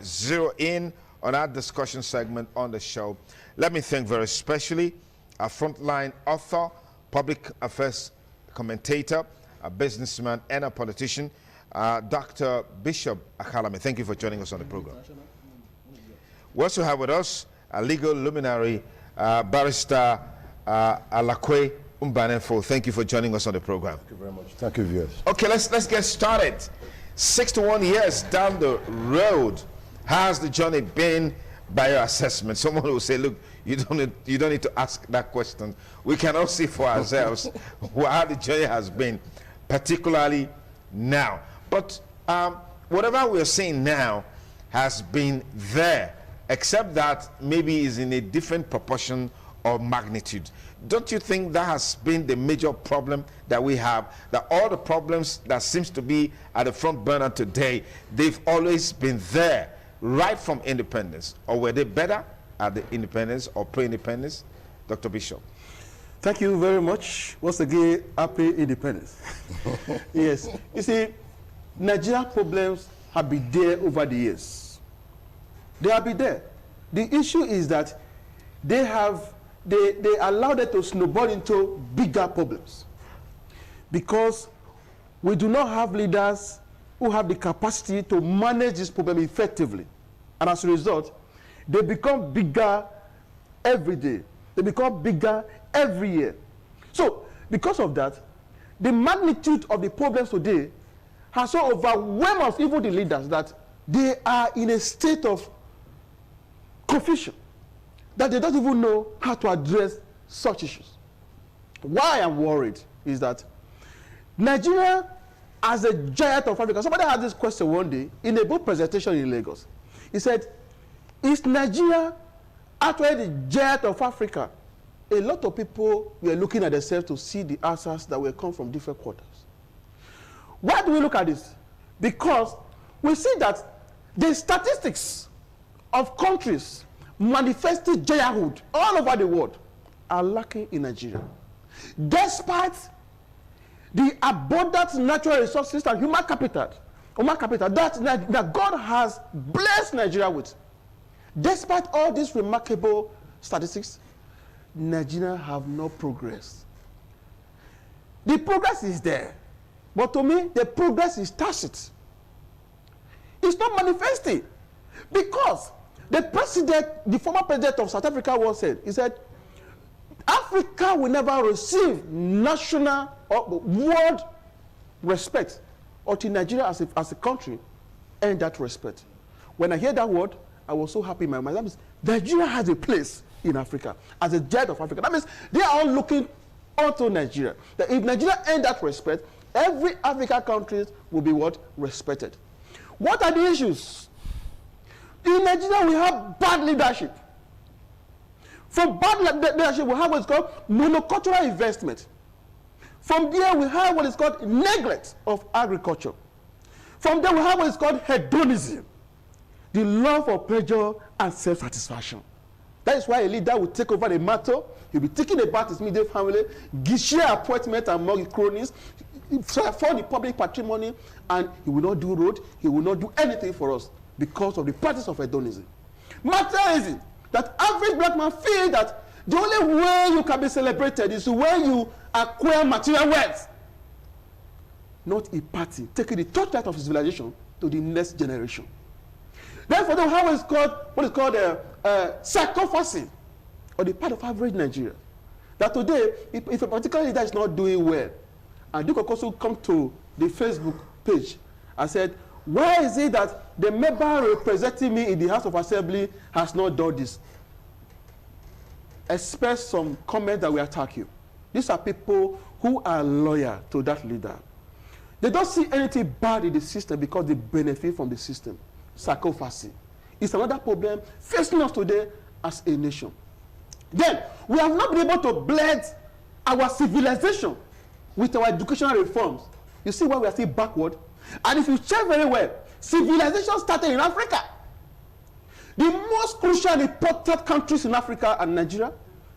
Zero in on our discussion segment on the show. Let me thank very specially our frontline author, public affairs commentator, a businessman, and a politician, Dr. Bishop Akalame. Thank you for joining us on the program. We also have with us a legal luminary, Barrister Alakwe Umbanefo. Thank you for joining us on the program. Thank you very much. Thank you, viewers. Okay, let's get started. 61 years down the road, how's the journey been by your assessment? Someone will say, look, you don't need to ask that question. We can all see for ourselves how the journey has been, particularly now. But whatever we're seeing now has been there, except that maybe is in a different proportion or magnitude. Don't you think that has been the major problem that we have? That all the problems that seems to be at the front burner today, they've always been there right from independence. Or were they better at the independence or pre-independence? Dr. Bishop. Thank you very much. Once again, happy independence. Yes. You see, Nigerian problems have been there over the years. They have been there. The issue is that they allowed it to snowball into bigger problems. Because we do not have leaders who have the capacity to manage this problem effectively. And as a result, they become bigger every day. They become bigger every year. So, because of that, the magnitude of the problems today has so overwhelmed us, even the leaders, that they are in a state of confusion, that they don't even know how to address such issues. Why I'm worried is that Nigeria, as a giant of Africa, somebody had this question one day in a book presentation in Lagos. He said, is Nigeria actually the giant of Africa? A lot of people were looking at themselves to see the answers that will come from different quarters. Why do we look at this? Because we see that the statistics of countries manifesting gianthood all over the world are lacking in Nigeria. Despite the abundant natural resources and human capital that God has blessed Nigeria with. Despite all these remarkable statistics, Nigeria have no progress. The progress is there, but to me, the progress is tacit. It's not manifesting, because the former president of South Africa once said, he said, Africa will never receive national or world respect until Nigeria as a country earn that respect. When I hear that word, I was so happy in my mind. That means Nigeria has a place in Africa as a giant of Africa. That means they are all looking onto Nigeria. That if Nigeria earn that respect, every African country will be what? Respected. What are the issues? In Nigeria, we have bad leadership. From bad leadership, we have what is called monocultural investment. From there, we have what is called neglect of agriculture. From there, we have what is called hedonism, the love of pleasure and self-satisfaction. That is why a leader will take over the matter. He'll be thinking about his immediate family, share appointment among cronies, for the public patrimony, and he will not do road, he will not do anything for us because of the practice of hedonism. Matter is it that average black man feel that the only way you can be celebrated is when you acquire material wealth, not a party, taking the torchlight of civilization to the next generation. Therefore, they have what is called psychopathy, or the part of average Nigeria. That today, if a particular leader is not doing well, and you can also come to the Facebook page and said, why is it that the member representing me in the House of Assembly has not done this? Express some comment that will attack you. These are people who are loyal to that leader. They don't see anything bad in the system because they benefit from the system. Psychopathy is another problem facing us today as a nation. Then, we have not been able to blend our civilization with our educational reforms. You see why we are still backward? And if you check very well, civilization started in Africa. The most crucial and important countries in Africa and Nigeria,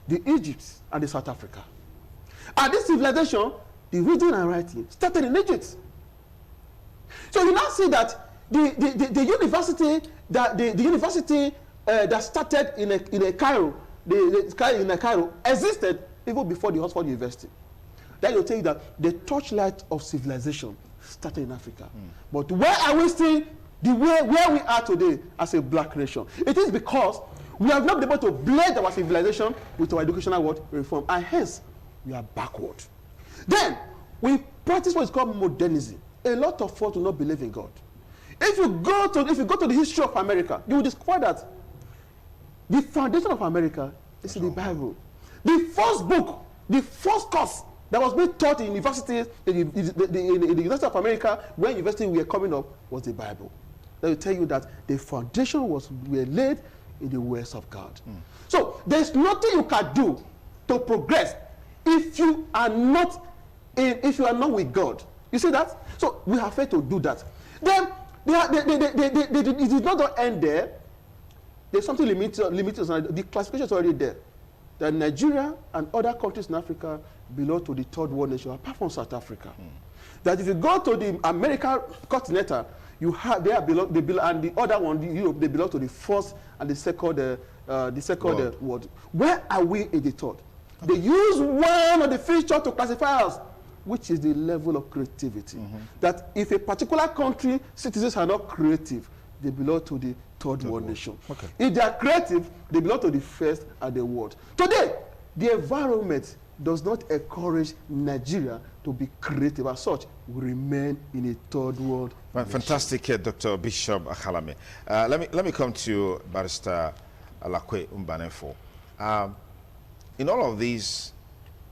the Egypt and the South Africa. And this civilization, the reading and writing, started in Egypt. So you now see that the university that the university that started in Cairo, in Cairo existed even before the Oxford University. Then will tell you that the torchlight of civilization started in Africa. But where are we still where we are today as a black nation? It is because we have not been able to blend our civilization with our educational reform, and hence we are backward. Then we practice what is called modernism. A lot of us do not believe in God. If you go to the history of America, you will discover that the foundation of America is in the Bible. The first book, the first course that was being taught in universities, in the University of America, when universities were coming up, was the Bible. They will tell you that the foundation were laid in the words of God. So there's nothing you can do to progress if you are not with God. You see that? So we have failed to do that. Then it did not end there. There's something limited. The classification is already there. That Nigeria and other countries in Africa belong to the third world nation, apart from South Africa. That if you go to the American continental, and the other one, Europe, they belong to the first and the second world. Where are we in the third? They use one of the features to classify us, which is the level of creativity. That if a particular country citizens are not creative, they belong to the third world nation. If they are creative, they belong to the first and the world. Today, the environment does not encourage Nigeria to be creative. As such, we remain in a third world nation. Fantastic, Dr. Bishop Akhalame. Let me come to Barrister Alakwe Mbanefo. In all of these,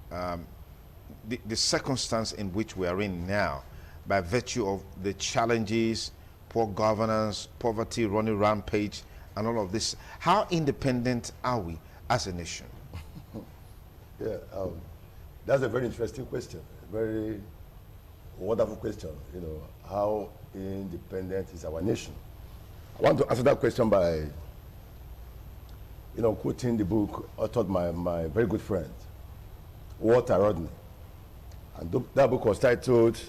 the circumstance in which we are in now, by virtue of the challenges, poor governance, poverty running rampage, and all of this, how independent are we as a nation? Yeah, that's a very interesting question, a very wonderful question. You know, how independent is our nation? I want to answer that question by, quoting the book authored by my very good friend, Walter Rodney. And that book was titled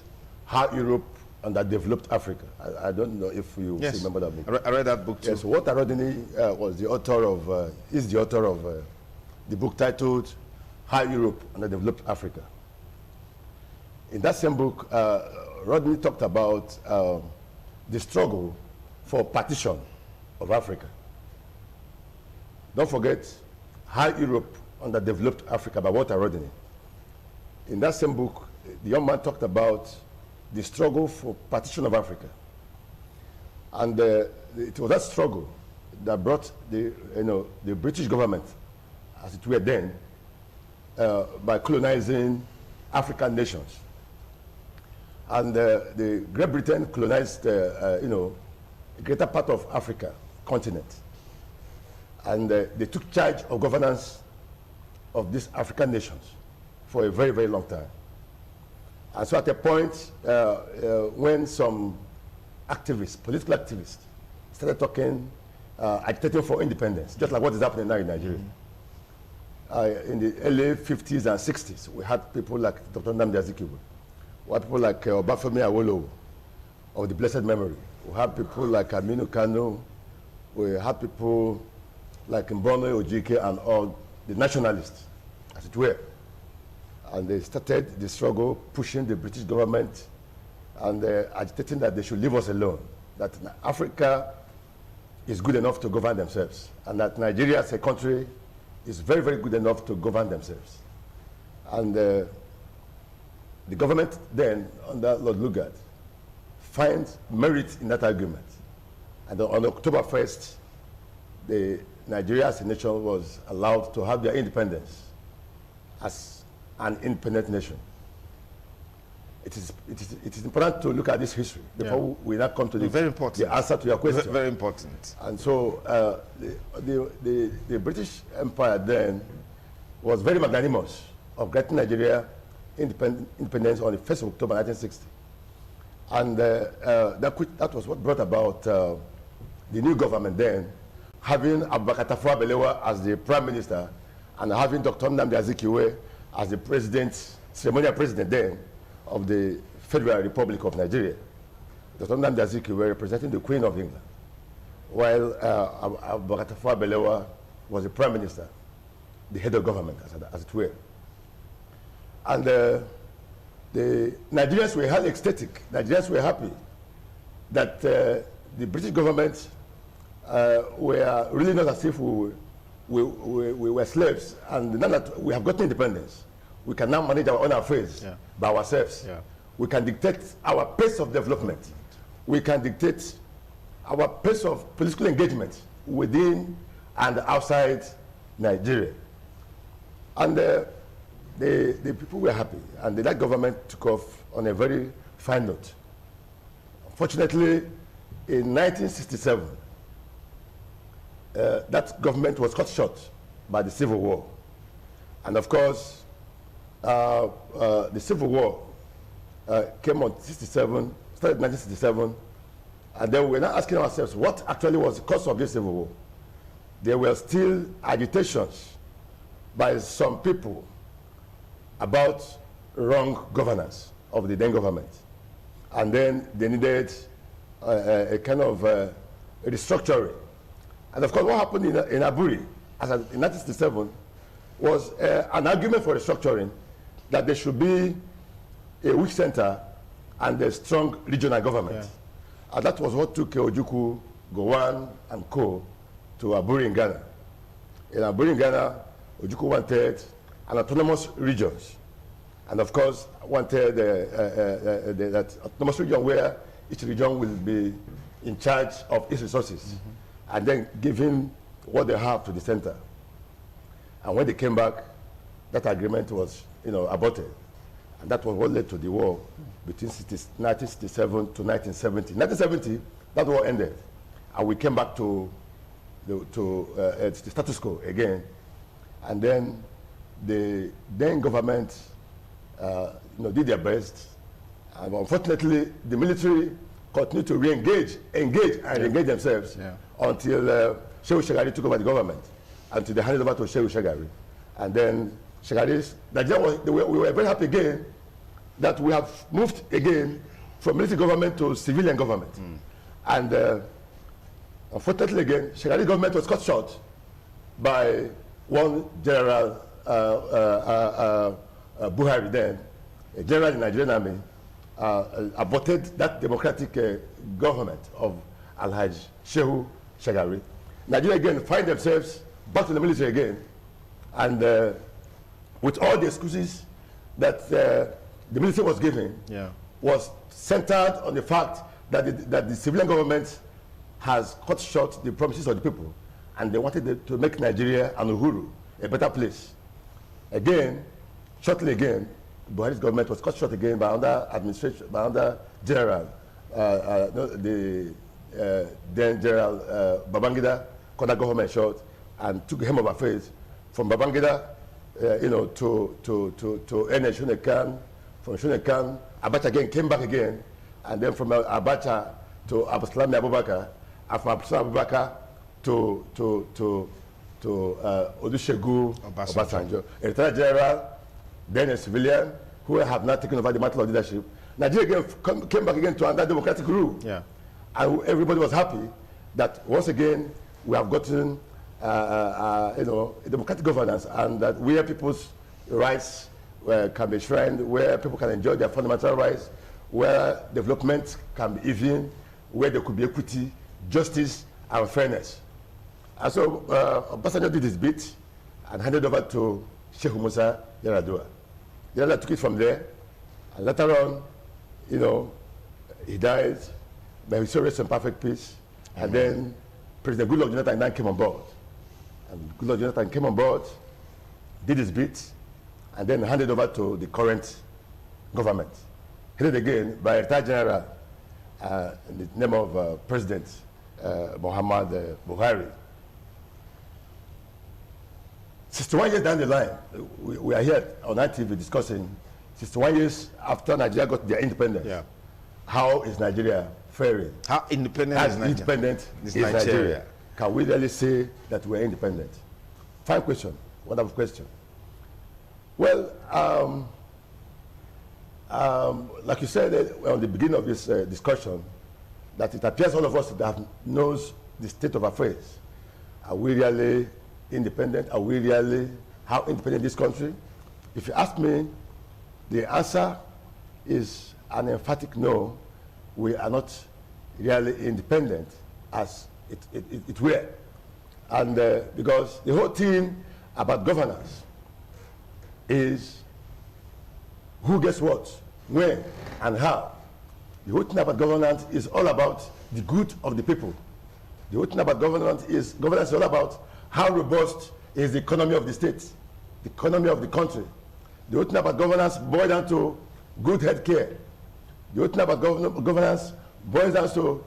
How Europe Underdeveloped Africa. I don't know if you remember that book. I read that book too. Yes, Walter Rodney is the author of the book titled How Europe Underdeveloped Africa. In that same book, Rodney talked about the struggle for partition of Africa. Don't forget How Europe Underdeveloped Africa by Walter Rodney. In that same book, the young man talked about the struggle for partition of Africa. And it was that struggle that brought the British government, as it were then, by colonizing African nations. And the Great Britain colonized, a greater part of Africa continent. And they took charge of governance of these African nations for a very, very long time. And so at a point when some activists, political activists, started talking, agitating for independence, just like what is happening now in Nigeria. In the early 50s and 60s, we had people like Dr. Nnamdi Azikiwe. We had people like Obafemi Awolowo of the blessed memory. We had people like Aminu Kano. We had people like Mbono Ojike and all the nationalists, as it were. And they started the struggle, pushing the British government and agitating that they should leave us alone, that Africa is good enough to govern themselves, and that Nigeria as a country is very, very good enough to govern themselves. And the government then, under Lord Lugard, finds merit in that argument. And on October 1st, Nigeria as a nation was allowed to have their independence as an independent nation. It is important to look at this history before we now come to the answer to your question. Very important. And so the British Empire then was very magnanimous of granting Nigeria independence on the 1st of October 1960. And that was what brought about the new government then, having Abubakar Tafawa Balewa as the prime minister and having Dr. Nnamdi Azikiwe as the ceremonial president then of the Federal Republic of Nigeria. Dr. Nnamdi Azikiwe representing the Queen of England. while Abubakar Balewa was the prime minister, the head of government, as it were. And the Nigerians were highly ecstatic. Nigerians were happy that the British government were really not as if we were slaves, and now that we have gotten independence, we can now manage our own affairs by ourselves. Yeah. We can dictate our pace of development. We can dictate our pace of political engagement within and outside Nigeria. And the people were happy, and that government took off on a very fine note. Unfortunately, in 1967, that government was cut short by the Civil War. And of course, the Civil War came on 67, started in 1967, and then we're now asking ourselves what actually was the cause of this Civil War. There were still agitations by some people about wrong governance of the then government. And then they needed a kind of restructuring. And of course, what happened in Aburi in 1967 was an argument for restructuring, that there should be a weak center and a strong regional government. Yeah. And that was what took Ojukwu, Gowon, and Co. to Aburi in Ghana. In Aburi in Ghana, Ojukwu wanted an autonomous regions. And of course, wanted that autonomous region where each region will be in charge of its resources, and then giving what they have to the center. And when they came back, that agreement was, aborted. And that was what led to the war between 1967 to 1970. 1970, that war ended. And we came back to the status quo again. And then the then government did their best. And unfortunately, the military continued to re-engage, engage themselves until Shehu Shagari took over the government, until they handed over to Shehu Shagari. And then Shagari's, we were very happy again that we have moved again from military government to civilian government. And unfortunately again, Shagari's government was cut short by one general, Buhari then, a general in the Nigerian army, aborted that democratic government of Alhaji Shehu Shagari. Nigeria again find themselves back to the military again, and with all the excuses that the military was giving, was centered on the fact that the civilian government has cut short the promises of the people, and they wanted to make Nigeria and Uhuru a better place. Again, shortly again, Buhari's government was cut short again by under administration, by under General, the then General Babangida cut that government short and took the helm of affairs from Babangida, to NS Shonekan. From Shonekan, Abacha again came back again, and then from Abacha to Abdulsalami Abubakar, and from Abdulsalami Abubakar to Olusegun Obasanjo, a retired general, then a civilian, who have not taken over the mantle of leadership. Nigeria again came back again to under democratic rule. And everybody was happy that once again we have gotten a democratic governance, and that where people's rights can be enshrined, where people can enjoy their fundamental rights, where development can be even, where there could be equity, justice, and fairness. And so Obasanjo did his bit and handed over to Sheikh Musa Yar'Adua. Yar'Adua took it from there, and later on, he died, but he saw rest in perfect peace. And then President Goodluck Jonathan then came on board. And Goodluck Jonathan came on board, did his bit, and then handed over to the current government. Headed again by a retired general in the name of President Muhammad Buhari. 61 years down the line, we are here on ITV discussing 61 years after Nigeria got their independence. How is Nigeria faring? How independent is Nigeria? Can we really say that we're independent? Fine question, wonderful question. Well, like you said on the beginning of this discussion, that it appears all of us that knows the state of affairs. Are we really independent? Are we really, how independent this country? If you ask me, the answer is an emphatic no. We are not really independent as it were. And because the whole thing about governance is who gets what, when, and how. The whole thing about governance is all about the good of the people. The whole thing about governance is all about how robust is the economy of the state, the economy of the country. The whole thing about governance boils down to good health care. The whole thing about governance boils down to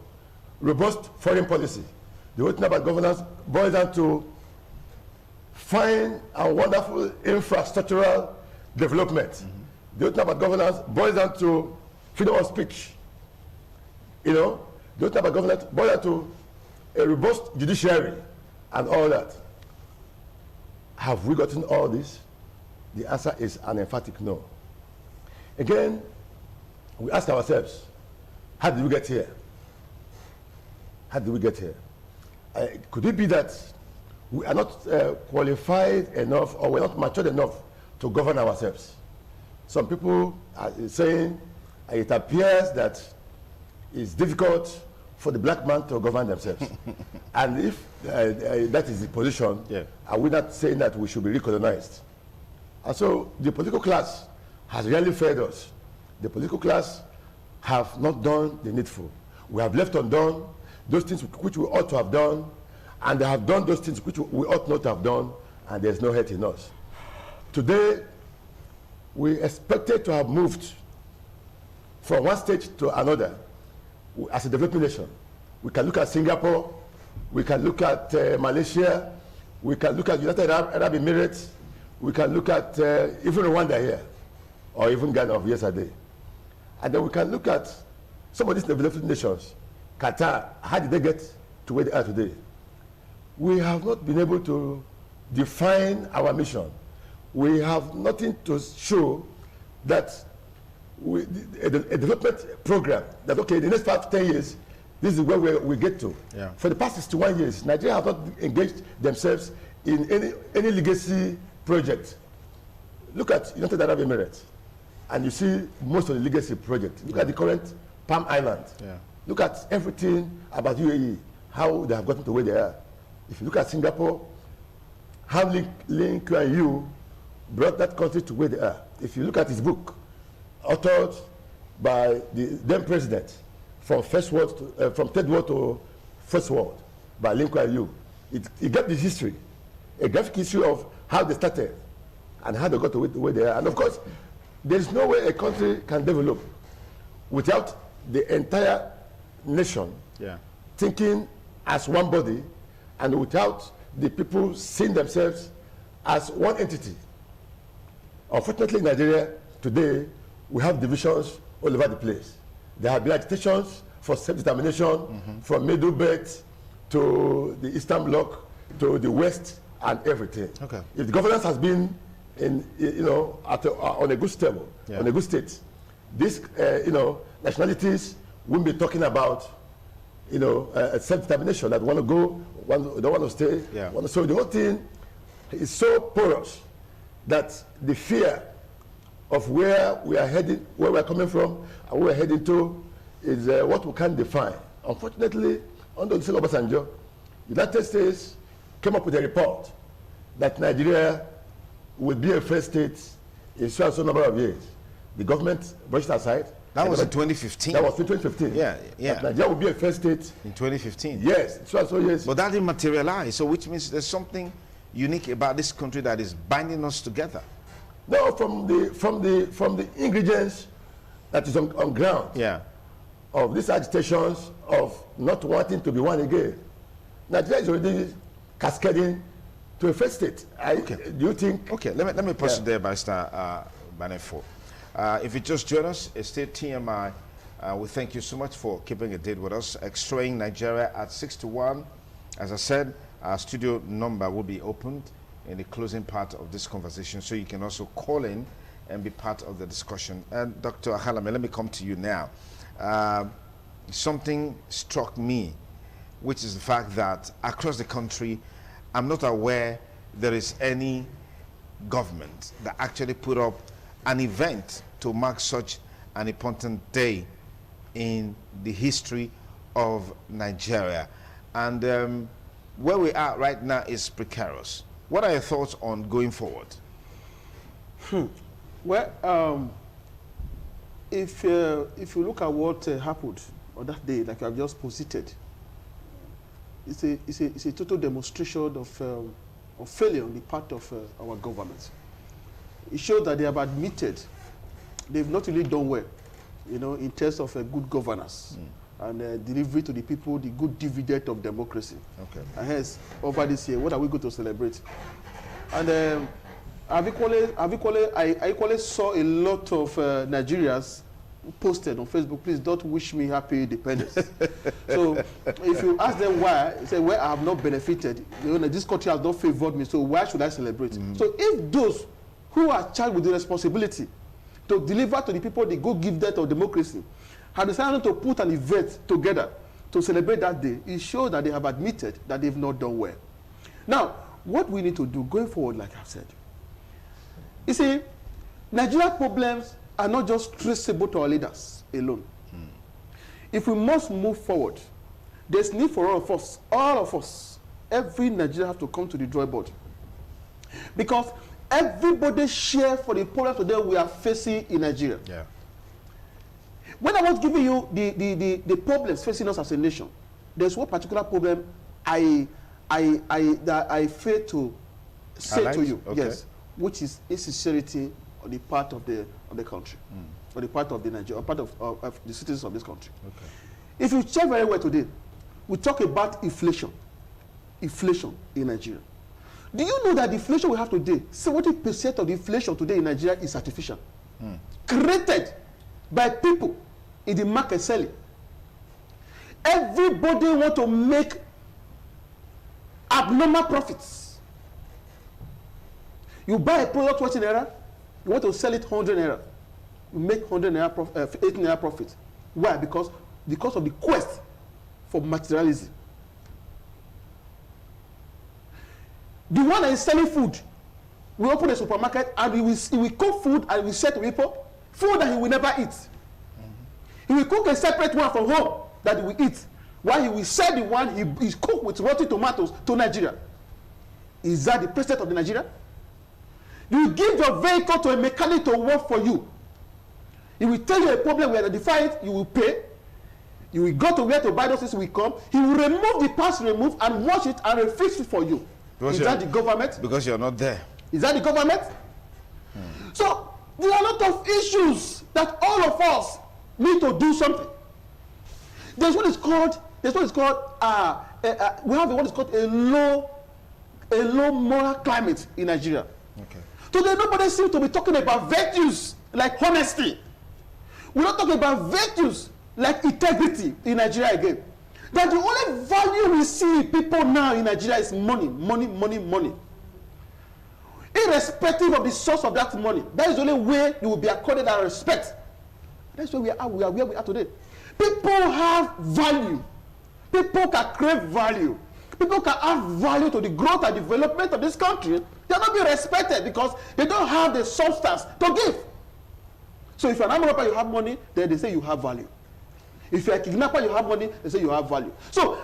robust foreign policy. The whole thing about governance boils down to fine and wonderful infrastructural development. The whole thing about governance boils down to freedom of speech. You know, the whole thing about governance boils down to a robust judiciary and all that. Have we gotten all this? The answer is an emphatic no. Again, we ask ourselves, how did we get here? How did we get here? Could it be that we are not qualified enough, or we're not matured enough to govern ourselves? Some people are saying it appears that it's difficult for the black man to govern themselves. And if that is the position, are we not saying that we should be recognized? And so the political class has really failed us. The political class have not done the needful. We have left undone those things which we ought to have done, and they have done those things which we ought not to have done, and there's no hate in us. Today, we expected to have moved from one stage to another as a developing nation. We can look at Singapore, we can look at Malaysia, we can look at United Arab Emirates, we can look at even Rwanda here, or even Ghana of yesterday. And then we can look at some of these developing nations. Qatar, how did they get to where they are today? We have not been able to define our mission. We have nothing to show that a development program that, okay, in the next 5 to 10 years, this is where we get to. For the past 61 years, Nigeria has not engaged themselves in any legacy project. Look at United Arab Emirates, and you see most of the legacy project. Look at the current Palm Island. Look at everything about UAE, how they have gotten to where they are. If you look at Singapore, how Lee Kuan Yew brought that country to where they are. If you look at his book, authored by the then president, from third world to first world, by Lee Kuan Yew, it got the history, a graphic history of how they started and how they got to where they are. And of course, there's no way a country can develop without the entire nation thinking as one body, and without the people seeing themselves as one entity. Unfortunately, in Nigeria today, we have divisions all over the place. There have been agitations for self-determination from Middle Belt to the Eastern Bloc to the West and everything. If the governance has been in, on a good stable, on a good state, these, nationalities won't be talking about, self-determination, that want to go, don't want to stay. So the whole thing is so porous that the fear of where we are heading, where we are coming from, and where we are heading to, is what we can't define. Unfortunately, under the Obasanjo, the United States came up with a report that Nigeria will be a first state in so and so number of years. The government brushed aside. That was in 2015. That was in 2015. That Nigeria will be a first state in 2015. Yes, so and so years. But that didn't materialize. So which means there's something unique about this country that is binding us together. No, from the ingredients that is on ground. Of these agitations of not wanting to be one again. Nigeria is already cascading to a first state. Do you think? Okay, let me pause there, Barrister Banefo. If you just join us, it's still TMI. We thank you so much for keeping a date with us. Extraying Nigeria at 6 to 1. As I said, our studio number will be opened in the closing part of this conversation, so you can also call in and be part of the discussion. And Dr. Ahalame, let me come to you now. Something struck me which is the fact that across the country, I'm not aware there is any government that actually put up an event to mark such an important day in the history of Nigeria. And where we are right now is precarious. What are your thoughts on going forward? Well, if you look at what happened on that day, like you have just posited, it's a total demonstration of failure on the part of our government. It shows that they have admitted they've not really done well, you know, in terms of good governance and delivery to the people, the good dividend of democracy. Okay. And hence, over this year, what are we going to celebrate? And I equally saw a lot of Nigerians posted on Facebook, please don't wish me happy independence. So if you ask them why, say, well, I have not benefited. You know, this country has not favored me, so why should I celebrate? So if those who are charged with the responsibility to deliver to the people the good gift of democracy have decided to put an event together to celebrate that day, it shows that they have admitted that they've not done well. Now, what we need to do going forward, like I've said, you see, Nigeria's problems are not just traceable to our leaders alone. If we must move forward, there's need for all of us, every Nigerian have to come to the drawing board. Because everybody shares for the problems today we are facing in Nigeria. Yeah. When I was giving you the problems facing us as a nation, there's one particular problem I fail to say to you, okay. yes, which is insecurity on the part of the country, or the part of the Nigeria, or part of the citizens of this country. Okay. If you check very well today, we talk about inflation in Nigeria. Do you know that the inflation we have today, 70% of the inflation today in Nigeria is artificial, created by people in the market selling? Everybody want to make abnormal profits. You buy a product 20 naira, you want to sell it 100 naira. You make 100 naira 8 naira profit. Why? Because of the quest for materialism. The one that is selling food, we open a supermarket and he will cook food and we sell to people food that he will never eat. He will cook a separate one from home that he will eat, while he will sell the one he cooked with rotten tomatoes to Nigeria. Is that the president of the Nigeria? You give your vehicle to a mechanic to work for you. He will tell you a problem, we identify it, you will pay. You will go to where to buy those things, will come. He will remove the parts removed and wash it and refix it for you. Is that the government? Because you're not there. Is that the government? So there are a lot of issues that all of us need to do something. There's what is called we have what is called a low moral climate in Nigeria. Okay. Today nobody seems to be talking about virtues like honesty. We're not talking about virtues like integrity in Nigeria again. That the only value we see people now in Nigeria is money, money, money, money. Irrespective of the source of that money, that is the only way you will be accorded our respect. That's where we are where we are today. People have value. People can crave value. People can add value to the growth and development of this country. They are not being respected because they don't have the substance to give. So if you're an armed robber, you have money, then they say you have value. If you're a kidnapper, you have money, they say you have value. So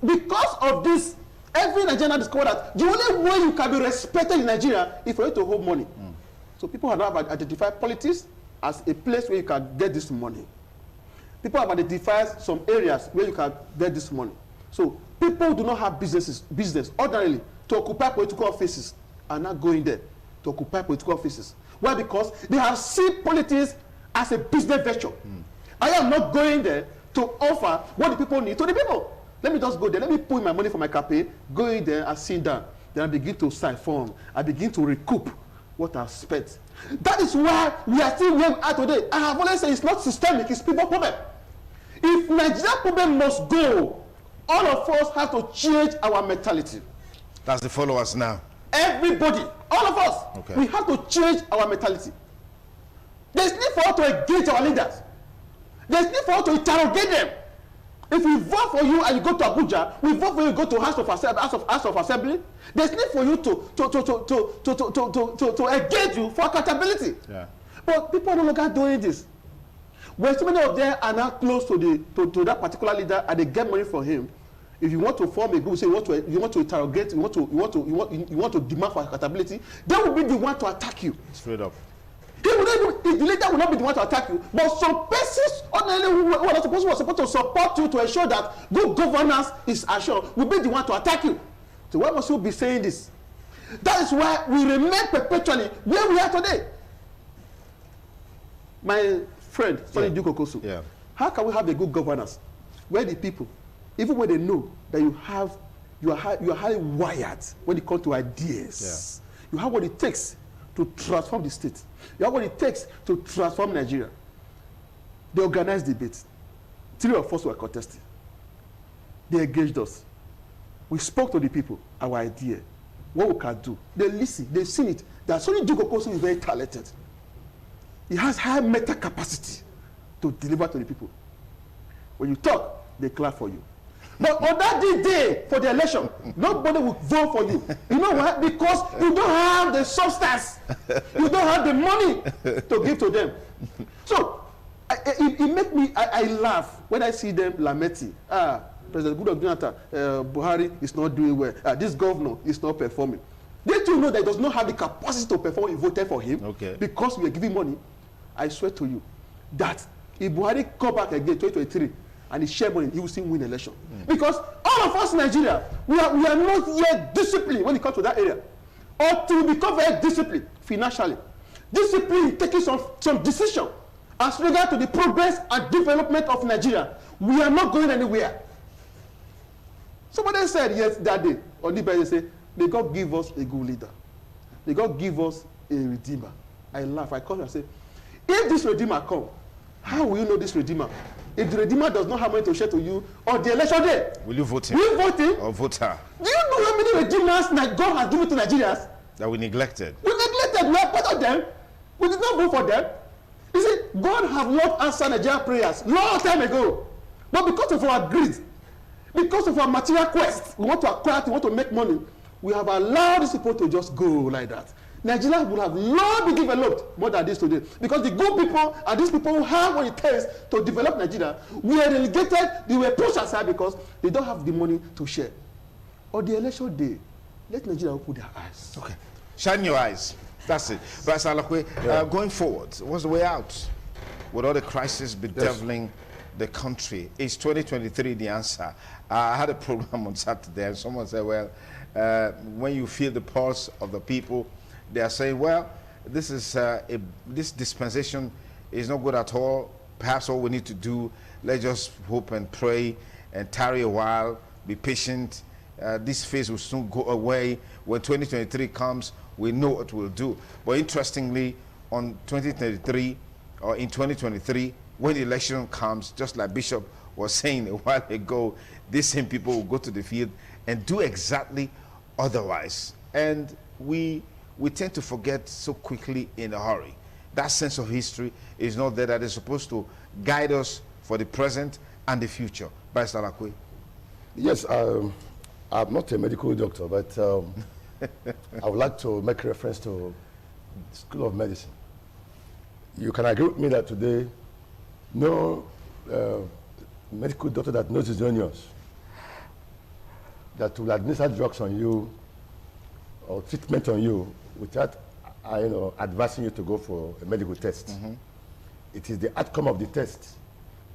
because of this, every Nigerian discovered that the only way you can be respected in Nigeria is for you to hold money. So people have now identified politics as a place where you can get this money. People have identified some areas where you can get this money. So people do not have business ordinarily to occupy political offices are not going there to occupy political offices. Why? Because they have seen politics as a business venture. I am not going there to offer what the people need to the people. Let me just go there. Let me put my money for my campaign, go in there and sit down. Then I begin to siphon. I begin to recoup what I've spent. That is why we are still where we are today. I have always said it's not systemic, it's people problem. If Nigeria problem must go, all of us have to change our mentality. That's the followers now. Everybody, all of us, okay. We have to change our mentality. There's need for us to engage our leaders. There's need for us to interrogate them If we vote for you and you go to Abuja, we vote for you, go to House of Assembly. There's need for you to engage you for accountability. Yeah. But people are no longer doing this. When so many of them are now close to that particular leader and they get money from him, if you want to form a group, say you want to interrogate, you want to demand for accountability, they will be the one to attack you. Straight up. The leader will not be the one to attack you, but some persons who are supposed to support you to ensure that good governance is assured will be the one to attack you. So why must you be saying this? That is why we remain perpetually where we are today. My friend, Sonny Duke Okosu, how can we have a good governance where the people, even when they know that you are highly wired when it comes to ideas, you have what it takes to transform the state. You have what it takes to transform Nigeria. They organized debates. 3 of us were contesting. They engaged us. We spoke to the people, our idea, what we can do. They listen, they've seen it. That Sonny Duke Okosu is very talented. He has high mental capacity to deliver to the people. When you talk, they clap for you. But on that day for the election, nobody will vote for you. You know why? Because you don't have the substance. You don't have the money to give to them. So it makes me, I laugh when I see them lamenting. President Goodluck Jonathan, Buhari is not doing well. This governor is not performing. Did you know that he does not have the capacity to perform? You voted for him because we are giving money. I swear to you that if Buhari come back again 2023 and he share money, he will still win election. Because all of us in Nigeria, we are not yet disciplined when it comes to that area. Or to become very disciplined financially. Discipline in taking some decision as regard to the progress and development of Nigeria. We are not going anywhere. Somebody said yes that day on the birthday, say, may God give us a good leader. May God give us a redeemer. I laugh. I call and say, if this redeemer come, how will you know this redeemer? If the redeemer does not have money to share to you on the election day, will you vote him? Will you vote him? Or vote her? Do you know how many redeemers God has given to Nigerians? That we neglected. We neglected. We are part of them. We did not vote for them. You see, God have not answered Nigerian prayers long time ago. But because of our greed, because of our material quest, we want to acquire, we want to make money, we have allowed these people to just go like that. Nigeria would have long been developed more than this today. Because the good people and these people who have what it takes to develop Nigeria were relegated, they were pushed aside because they don't have the money to share. On the election day, let Nigeria open their eyes. Okay. Shine your eyes. That's it. But Salakwe, going forward, what's the way out? With all the crisis bedeviling the country, is 2023 the answer? I had a program on Saturday and someone said, well, when you feel the pulse of the people, they are saying, well, this is this dispensation is not good at all. Perhaps all we need to do, let's just hope and pray and tarry a while, be patient. This phase will soon go away. When 2023 comes, we know what we'll do. But interestingly, on 2023 or in 2023, when the election comes, just like Bishop was saying a while ago, these same people will go to the field and do exactly otherwise. And we tend to forget so quickly in a hurry. That sense of history is not there, that is supposed to guide us for the present and the future. Barrister Alakwe. Yes, I'm not a medical doctor, but I would like to make reference to the School of Medicine. You can agree with me that today, no medical doctor that knows his onions, that will administer drugs on you or treatment on you without advising you to go for a medical test. It is the outcome of the test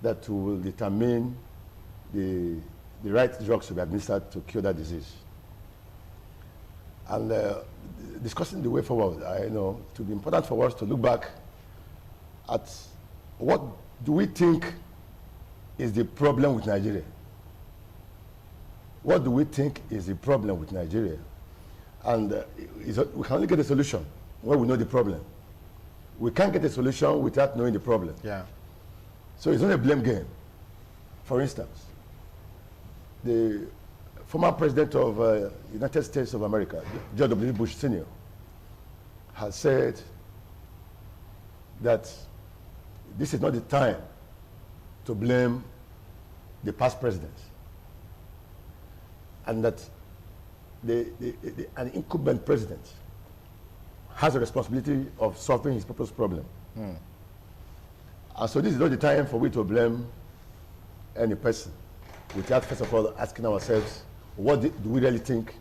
that will determine the right drugs to be administered to cure that disease. And discussing the way forward, it will be important for us to look back at what do we think is the problem with Nigeria. What do we think is the problem with Nigeria? And we can only get a solution when we know the problem. We can't get a solution without knowing the problem. Yeah. So it's not a blame game. For instance, the former president of United States of America, George W. Bush Sr., has said that this is not the time to blame the past presidents, and that an incumbent president has a responsibility of solving his people's problem. And so this is not the time for we to blame any person without first of all asking ourselves, what do we really think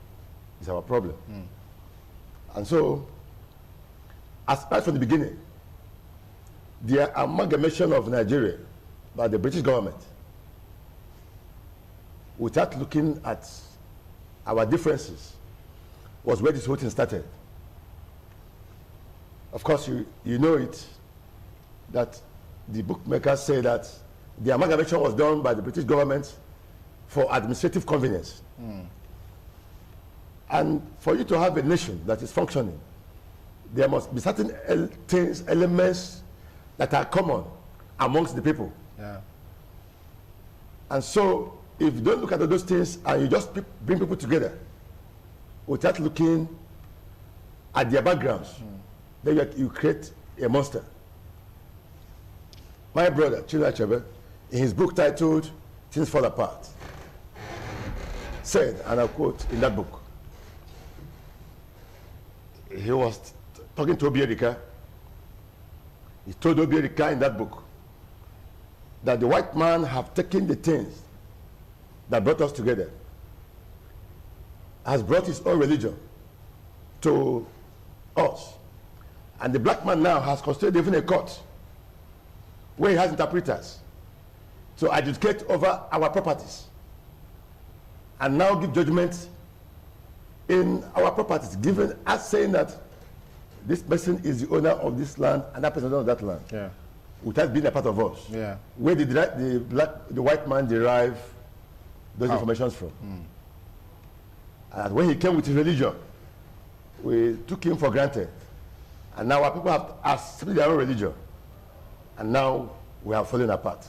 is our problem? And so, as right from the beginning, the amalgamation of Nigeria by the British government, without looking at our differences, was where this whole thing started. Of course, you know it, that the bookmakers say that the amalgamation was done by the British government for administrative convenience. And for you to have a nation that is functioning, there must be certain elements that are common amongst the people. Yeah. And so, if you don't look at those things and you just bring people together without looking at their backgrounds, then you create a monster. My brother, Chinua Achebe, in his book titled Things Fall Apart, said, and I quote in that book, he was talking to Obi Erika. He told Obi Erika in that book that the white man have taken the things that brought us together, has brought his own religion to us, and the black man now has constituted even a court where he has interpreters to adjudicate over our properties and now give judgment in our properties, given us saying that this person is the owner of this land and that person is the owner of that land. Yeah. Without being a part of us. Yeah. Where did the white man derive those informations from? And when he came with his religion, we took him for granted. And now our people have accepted their own religion. And now we are falling apart.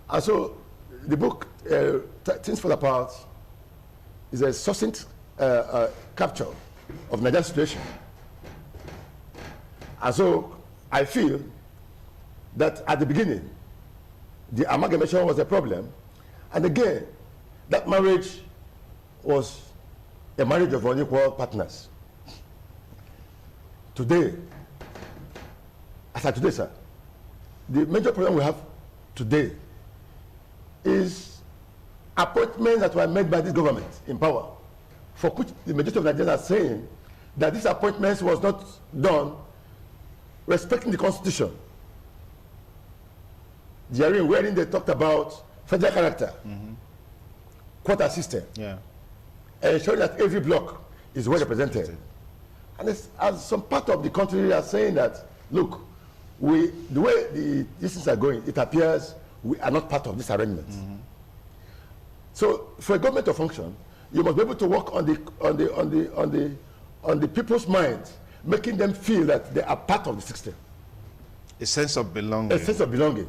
And so the book, Things Fall Apart, is a succinct capture of Nigeria's situation. And so I feel that at the beginning, the amalgamation was a problem. And again, that marriage was a marriage of unequal partners. Today, as of today, sir, the major problem we have today is appointments that were made by this government in power, for which the majority of Nigerians are saying that these appointments was not done respecting the Constitution. Therein, wherein they talked about federal character, quota system, and ensuring that every block is well represented. And as some part of the country are saying that, look, the way these things are going, it appears we are not part of this arrangement. So, for a government to function, you must be able to work on the people's minds, making them feel that they are part of the system. A sense of belonging. A sense of belonging.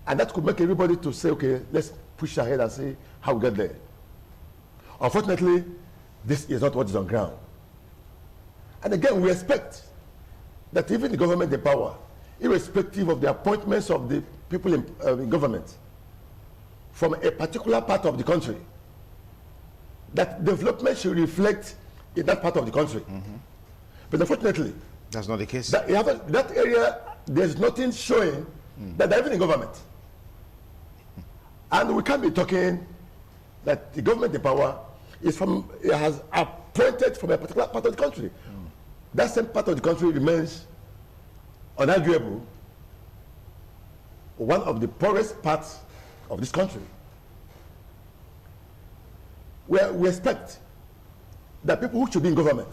And that could make everybody to say, okay, let's push ahead and see how we get there. Unfortunately, this is not what is on ground. And again, we expect that even the government in power, irrespective of the appointments of the people in government, from a particular part of the country, that development should reflect in that part of the country. But unfortunately, that's not the case. That area, there's nothing showing that they're even in government. And we can't be talking that the government in power has appointed from a particular part of the country. That same part of the country remains unarguable one of the poorest parts of this country, where we expect that people who should be in government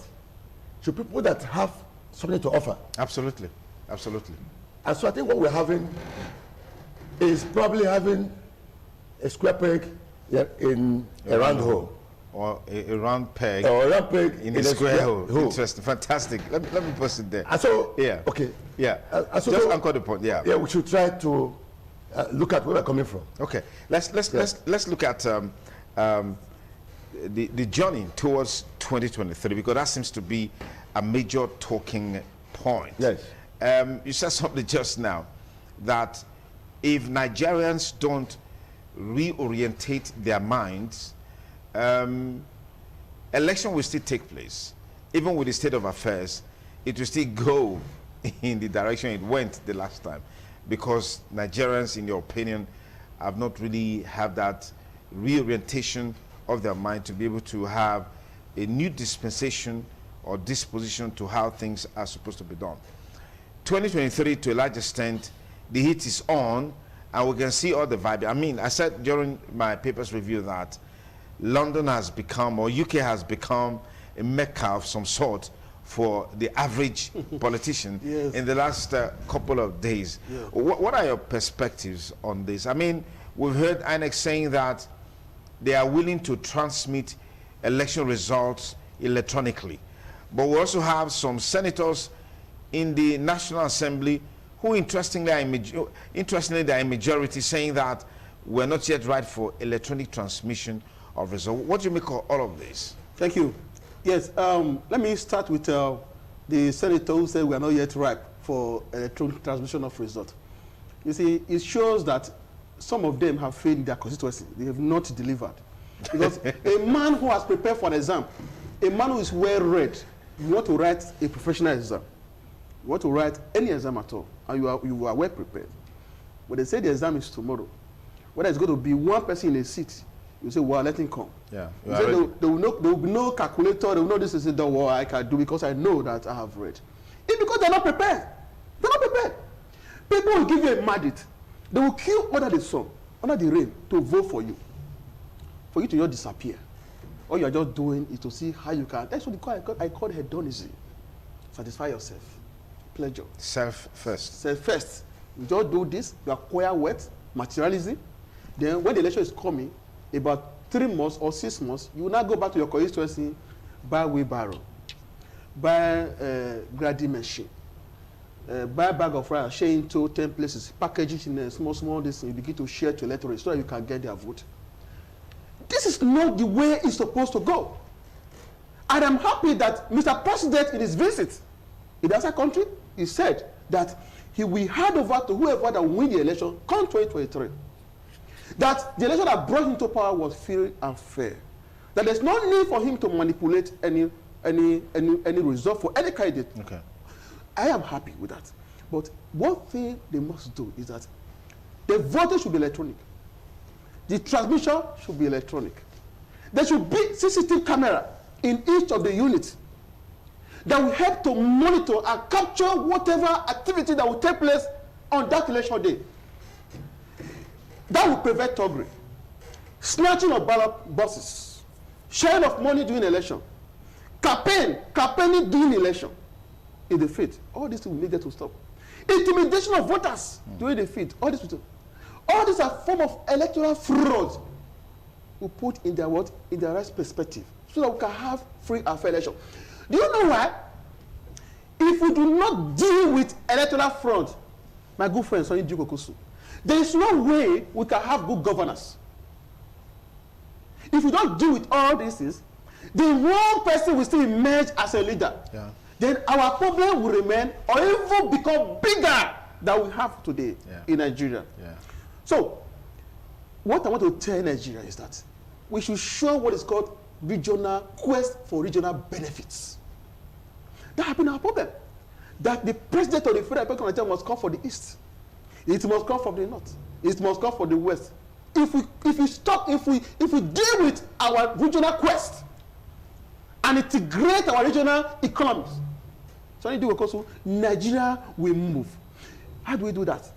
should be people that have something to offer. Absolutely, absolutely. And so I think what we're having is probably having a square peg in a round hole. Or a round peg, or a round peg in a square hole. Interesting, fantastic. Let me post it there. And so, yeah, okay, yeah. So just anchor the point. Yeah, yeah. We should try to look at where we're coming from. Okay, let's look at the journey towards 2023, because that seems to be a major talking point. Yes. You said something just now that if Nigerians don't reorientate their minds, election will still take place. Even with the state of affairs, it will still go in the direction it went the last time, because Nigerians, in your opinion, have not really had that reorientation of their mind to be able to have a new dispensation or disposition to how things are supposed to be done. 2023, to a large extent, the heat is on, and we can see all the vibe. I mean, I said during my paper's review that London has become, or UK has become, a mecca of some sort for the average politician in the last couple of days. What are your perspectives on this? I mean, we've heard INEC saying that they are willing to transmit election results electronically. But we also have some senators in the National Assembly who interestingly are in majority, saying that we're not yet right for electronic transmission of results. What do you make of all of this? Thank you. Yes, let me start with the senator who said we are not yet ripe for electronic transmission of results. You see, it shows that some of them have failed in their constituency. They have not delivered. Because a man who has prepared for an exam, a man who is well read, you want to write a professional exam, you want to write any exam at all, and you are well prepared. When they say the exam is tomorrow, whether it's going to be one person in a seat, you say, well, let him come. Yeah. There will be no calculator, they will know this is the what I can do because I know that I have read. It's because they're not prepared. They're not prepared. People will give you a mandate. They will queue under the sun, under the rain, to vote for you to just disappear. All you are just doing is to see how you can. That's what I call hedonism. Satisfy yourself. Pleasure. Self first. Self first. You just do this, you acquire wealth, materialism. Then when the election is coming, about 3 months or 6 months, you will now go back to your constituency, buy wheelbarrow, buy grading machine, buy a bag of rice, share into 10 places, package it in a small this, and you begin to share to electorate so that you can get their vote. This is not the way it's supposed to go. And I'm happy that Mr. President, in his visit in the other country, he said that he will hand over to whoever that will win the election come 2023. That the election that brought him to power was fair and fair. That there's no need for him to manipulate any result for any candidate. Okay. I am happy with that. But one thing they must do is that the voting should be electronic. The transmission should be electronic. There should be CCTV camera in each of the units that will help to monitor and capture whatever activity that will take place on that election day. That will prevent thuggery, snatching of ballot boxes, sharing of money during election, campaigning during election in the field. All this will need to stop. Intimidation of voters during the field. All these are form of electoral fraud. We put in their what? In their right perspective, so that we can have free and fair election. Do you know why? If we do not deal with electoral fraud, my good friend Sonny Dukokusu, there is no way we can have good governance. If we don't deal with all these things, the one person will still emerge as a leader. Yeah. Then our problem will remain or even become bigger than we have today in Nigeria. Yeah. So, what I want to tell Nigeria is that we should show what is called regional quest for regional benefits. That has been our problem. That the president of the Federal Republic of Nigeria must come for the East. It must come from the North. It must come from the West. If we deal with our regional quest and integrate our regional economies, so Nigeria will move. How do we do that?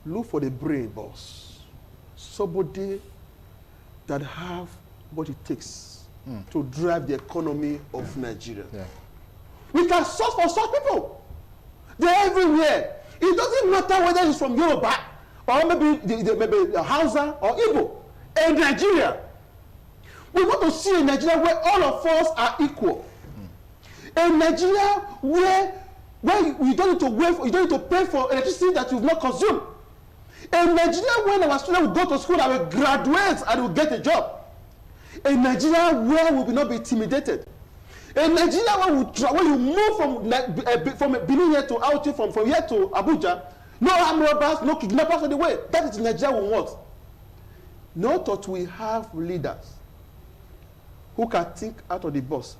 Look for the brain boss. Somebody that have what it takes to drive the economy of Nigeria. Yeah. We can source for such people. They're everywhere. It doesn't matter whether it's from Yoruba or maybe Hausa or Igbo. In Nigeria, we want to see a Nigeria where all of us are equal. A Nigeria where you don't need to wait for, you don't need to pay for electricity that you've not consumed. A Nigeria where our students will go to school and will graduate and will get a job. A Nigeria where we will not be intimidated. A Nigeria where you move from Benin here to Auchi, from here to Abuja, No armed robbers, no kidnappers on the way. That is Nigeria we want. Not that we have leaders who can think out of the box.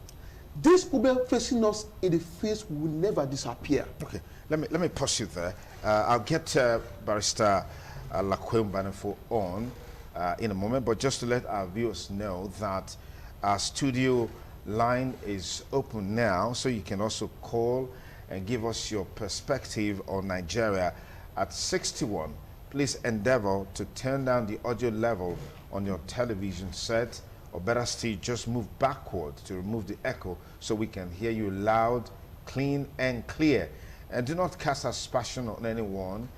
This problem facing us in the face will never disappear. Okay, let me pause you there. I'll get Barrister Lakwem Banafo on in a moment, but just to let our viewers know that our studio line is open now, so you can also call and give us your perspective on Nigeria at 61. Please endeavor to turn down the audio level on your television set, or better still, just move backward to remove the echo so we can hear you loud, clean, and clear. And do not cast aspersion on anyone,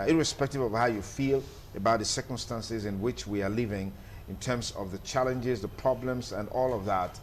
irrespective of how you feel about the circumstances in which we are living in terms of the challenges, the problems, and all of that.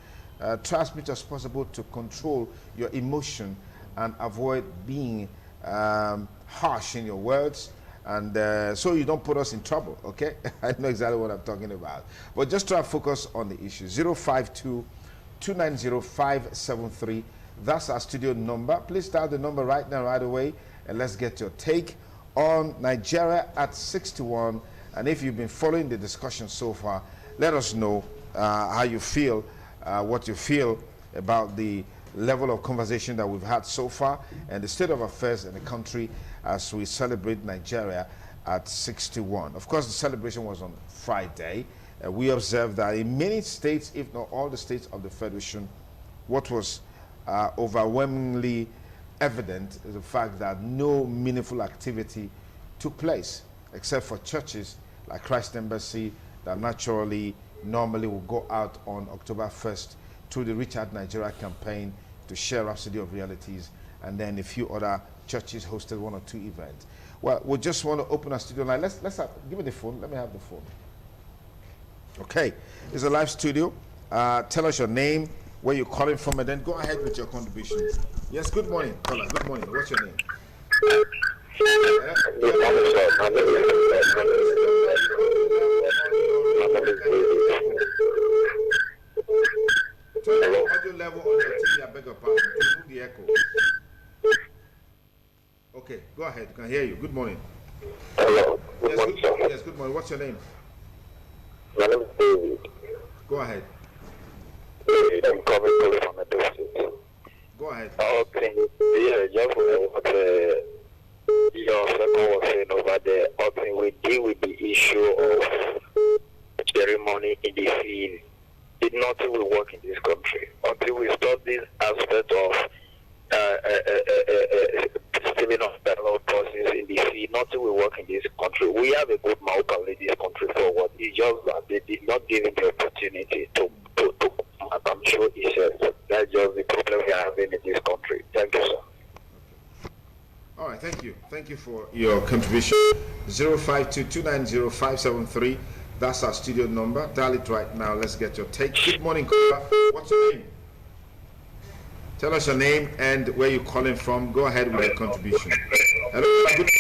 Try as much as possible to control your emotion and avoid being harsh in your words, and so you don't put us in trouble, okay? I know exactly what I'm talking about. But just try to focus on the issue. 052-290-573. That's our studio number. Please dial the number right now, right away, and let's get your take on Nigeria at 61. And if you've been following the discussion so far, let us know how you feel, what you feel about the level of conversation that we've had so far and the state of affairs in the country as we celebrate Nigeria at 61. Of course, the celebration was on Friday. We observed that in many states, if not all the states of the Federation, what was overwhelmingly evident is the fact that no meaningful activity took place, except for churches like Christ Embassy that normally will go out on October 1st through the Reach Out Nigeria campaign to share Rhapsody of Realities, and then a few other churches hosted 1 or 2 events. Well, we just want to open our studio line. Let's give me the phone. Let me have the phone. Okay, it's a live studio. Tell us your name, where you're calling from, and then go ahead with your contribution. Yes, good morning, caller. Good morning. What's your name? Turn the audio level on your TV, I beg your pardon, to remove the echo. Okay, go ahead. We can hear you. Good morning. Hello. Yes, good morning. What's your name? My name is David. Go ahead. I'm coming from a district. Go ahead. Okay. Yeah, just what your second was saying over there. Okay, we deal with the issue of ceremony in the field. Nothing will work in this country until we stop this aspect of stealing of ballot boxes in the field. Nothing will work in this country. We have a good man who can lead this country forward. It's just that they did not give him the opportunity to I'm sure he said that's just the problem we are having in this country. Thank you, sir. All right, thank you. Thank you for your contribution. 052-290-573. That's our studio number. Dial it right now. Let's get your take. Good morning, caller. What's your name? Tell us your name and where you're calling from. Go ahead with your contribution. Hello. Good morning.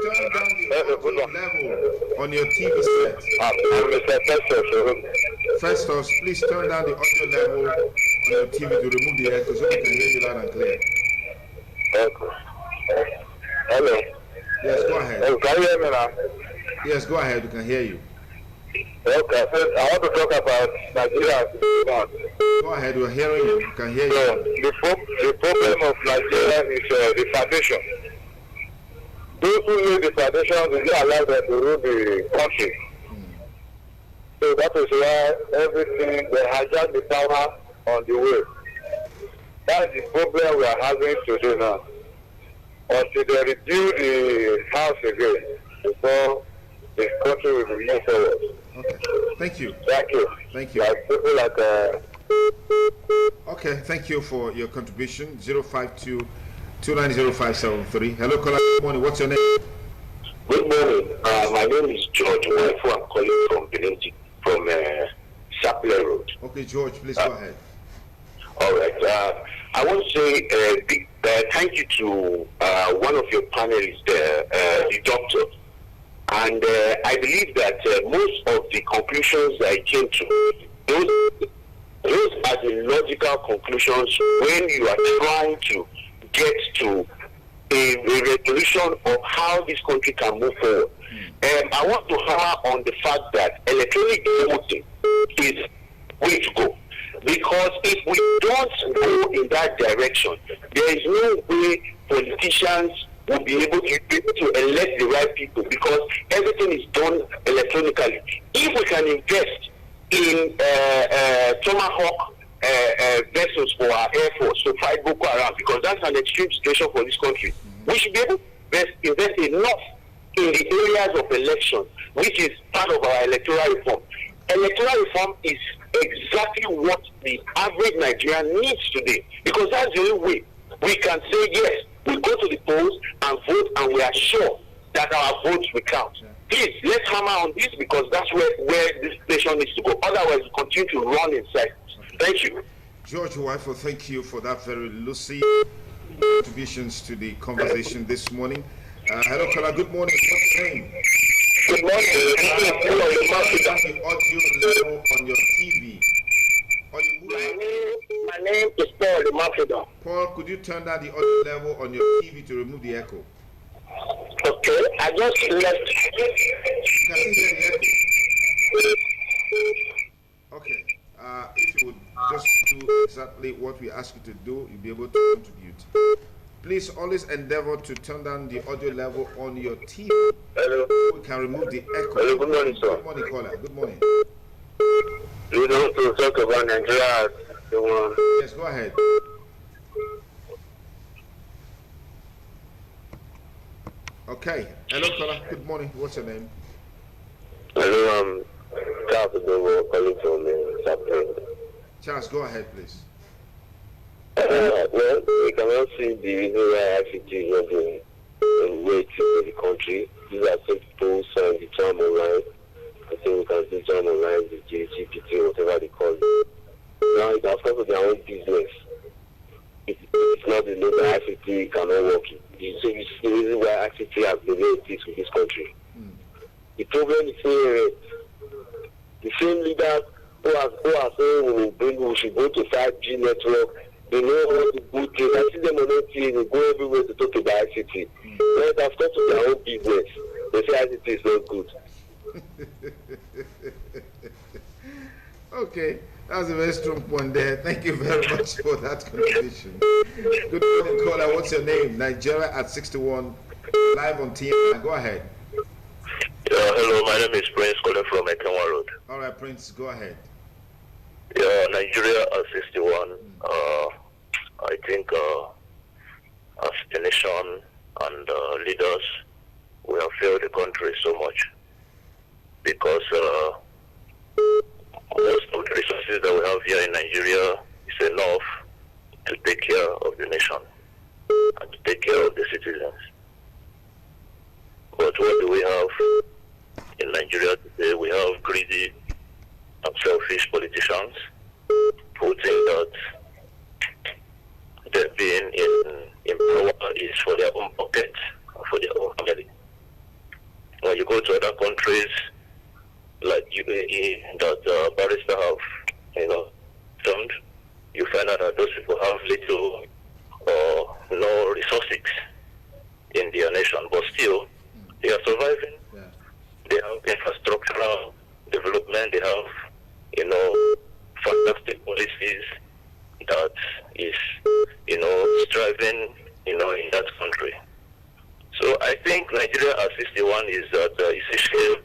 Turn down the audio level on your TV set. I'm Mr. Festus, please turn down the audio level on your TV to remove the echo so we can hear you loud and clear. Hello. Yes, go ahead. Can you hear me now? Yes, go ahead. We can hear you. Okay, so I want to talk about Nigeria. Go ahead, we're hearing you. We can hear you. So the problem of Nigeria is the foundation. Those who lead the foundation will not allow them to rule the country. So that is why everything, they hijack the power on the way. That is the problem we are having today now. Until they rebuild the house again, before the country will move forward. Okay, thank you. Thank you. Thank you. Like people like Okay, thank you for your contribution. 052-290-573. Hello, caller. Good morning. What's your name? good morning. My name is George Waifu. I'm calling from Benin, from Sapler Road. Okay, George, please go ahead. All right. I want to say big thank you to one of your panelists there, the doctor. And I believe that most of the conclusions that I came to, those are the logical conclusions when you are trying to get to a resolution of how this country can move forward. I want to hammer on the fact that electronic voting is way to go. Because if we don't go in that direction, there is no way politicians will be able to elect the right people, because everything is done electronically. If we can invest in Tomahawk vessels for our Air Force to fight Boko Haram, because that's an extreme situation for this country, we should be able to invest enough in the areas of election, which is part of our electoral reform. Electoral reform is exactly what the average Nigerian needs today, because that's the only way we can say, yes, we go to the polls and vote, and we are sure that our votes will count. Please, let's hammer on this, because that's where this nation needs to go. Otherwise, we continue to run in circles. Thank you. George Wifo, thank you for that very lucid contributions to the conversation this morning. Hello, caller. Good morning. What's your name? Good morning. The audio level on your TV. My name is Paul Mafida. Paul, could you turn down the audio level on your TV to remove the echo? Okay, I just left. You can still hear the echo. Okay. If you would just do exactly what we ask you to do, you'll be able to contribute. Please always endeavor to turn down the audio level on your TV. Hello. We can remove the echo. Hello, good morning, sir. Good morning, caller. Good morning. You know, to talk about Nigeria, Yes, go ahead. Okay. Hello, caller. Good morning. What's your name? Hello, Charles, calling from South. Charles, go ahead, please. Well, we cannot see the reason why ICT is not being way to the country. These are some people saying the term online. I think we can see term online, the GPT, whatever they call it. Now, it has come to their own business. It's not the law that ICT cannot work. It's the reason why ICT has been very peace with this country. The problem is the same leaders who are saying we should go to 5G network. They know all the good things. I see them on TV. They go everywhere to talk about ICT. But have come to their own business. They say ICT is not good. Okay, that's a very strong point there. Thank you very much for that contribution. Good morning, caller. What's your name? Nigeria at 61, live on TMI. Go ahead. Hello, my name is Prince, calling from Ekenwa Road. All right, Prince, go ahead. Nigeria at 61. I think as a nation and leaders, we have failed the country so much, because most of the resources that we have here in Nigeria is enough to take care of the nation and to take care of the citizens. But what do we have in Nigeria today? We have greedy and selfish politicians who think that their being in power is for their own pocket, for their own family. When you go to other countries like UAE that barristers have, filmed, you find out that those people have little or no resources in their nation, but still they are surviving. Yeah. They have infrastructural development. They have, fantastic policies that is, striving, in that country. So I think Nigeria at 61 is that it's a shame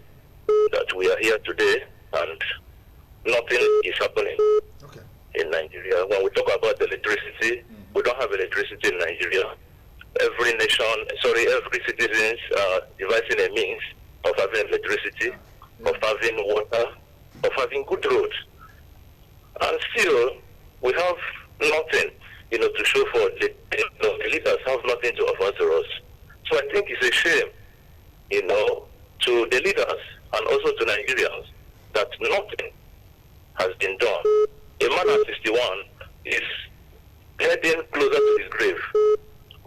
that we are here today and nothing is happening in Nigeria. When we talk about electricity, we don't have electricity in Nigeria. Every citizen devising a means of having electricity, of having water, of having good roads. And still, we have nothing, to show for the leaders have nothing to offer to us. So I think it's a shame, to the leaders and also to Nigerians that nothing has been done. A man at 61 is heading closer to his grave.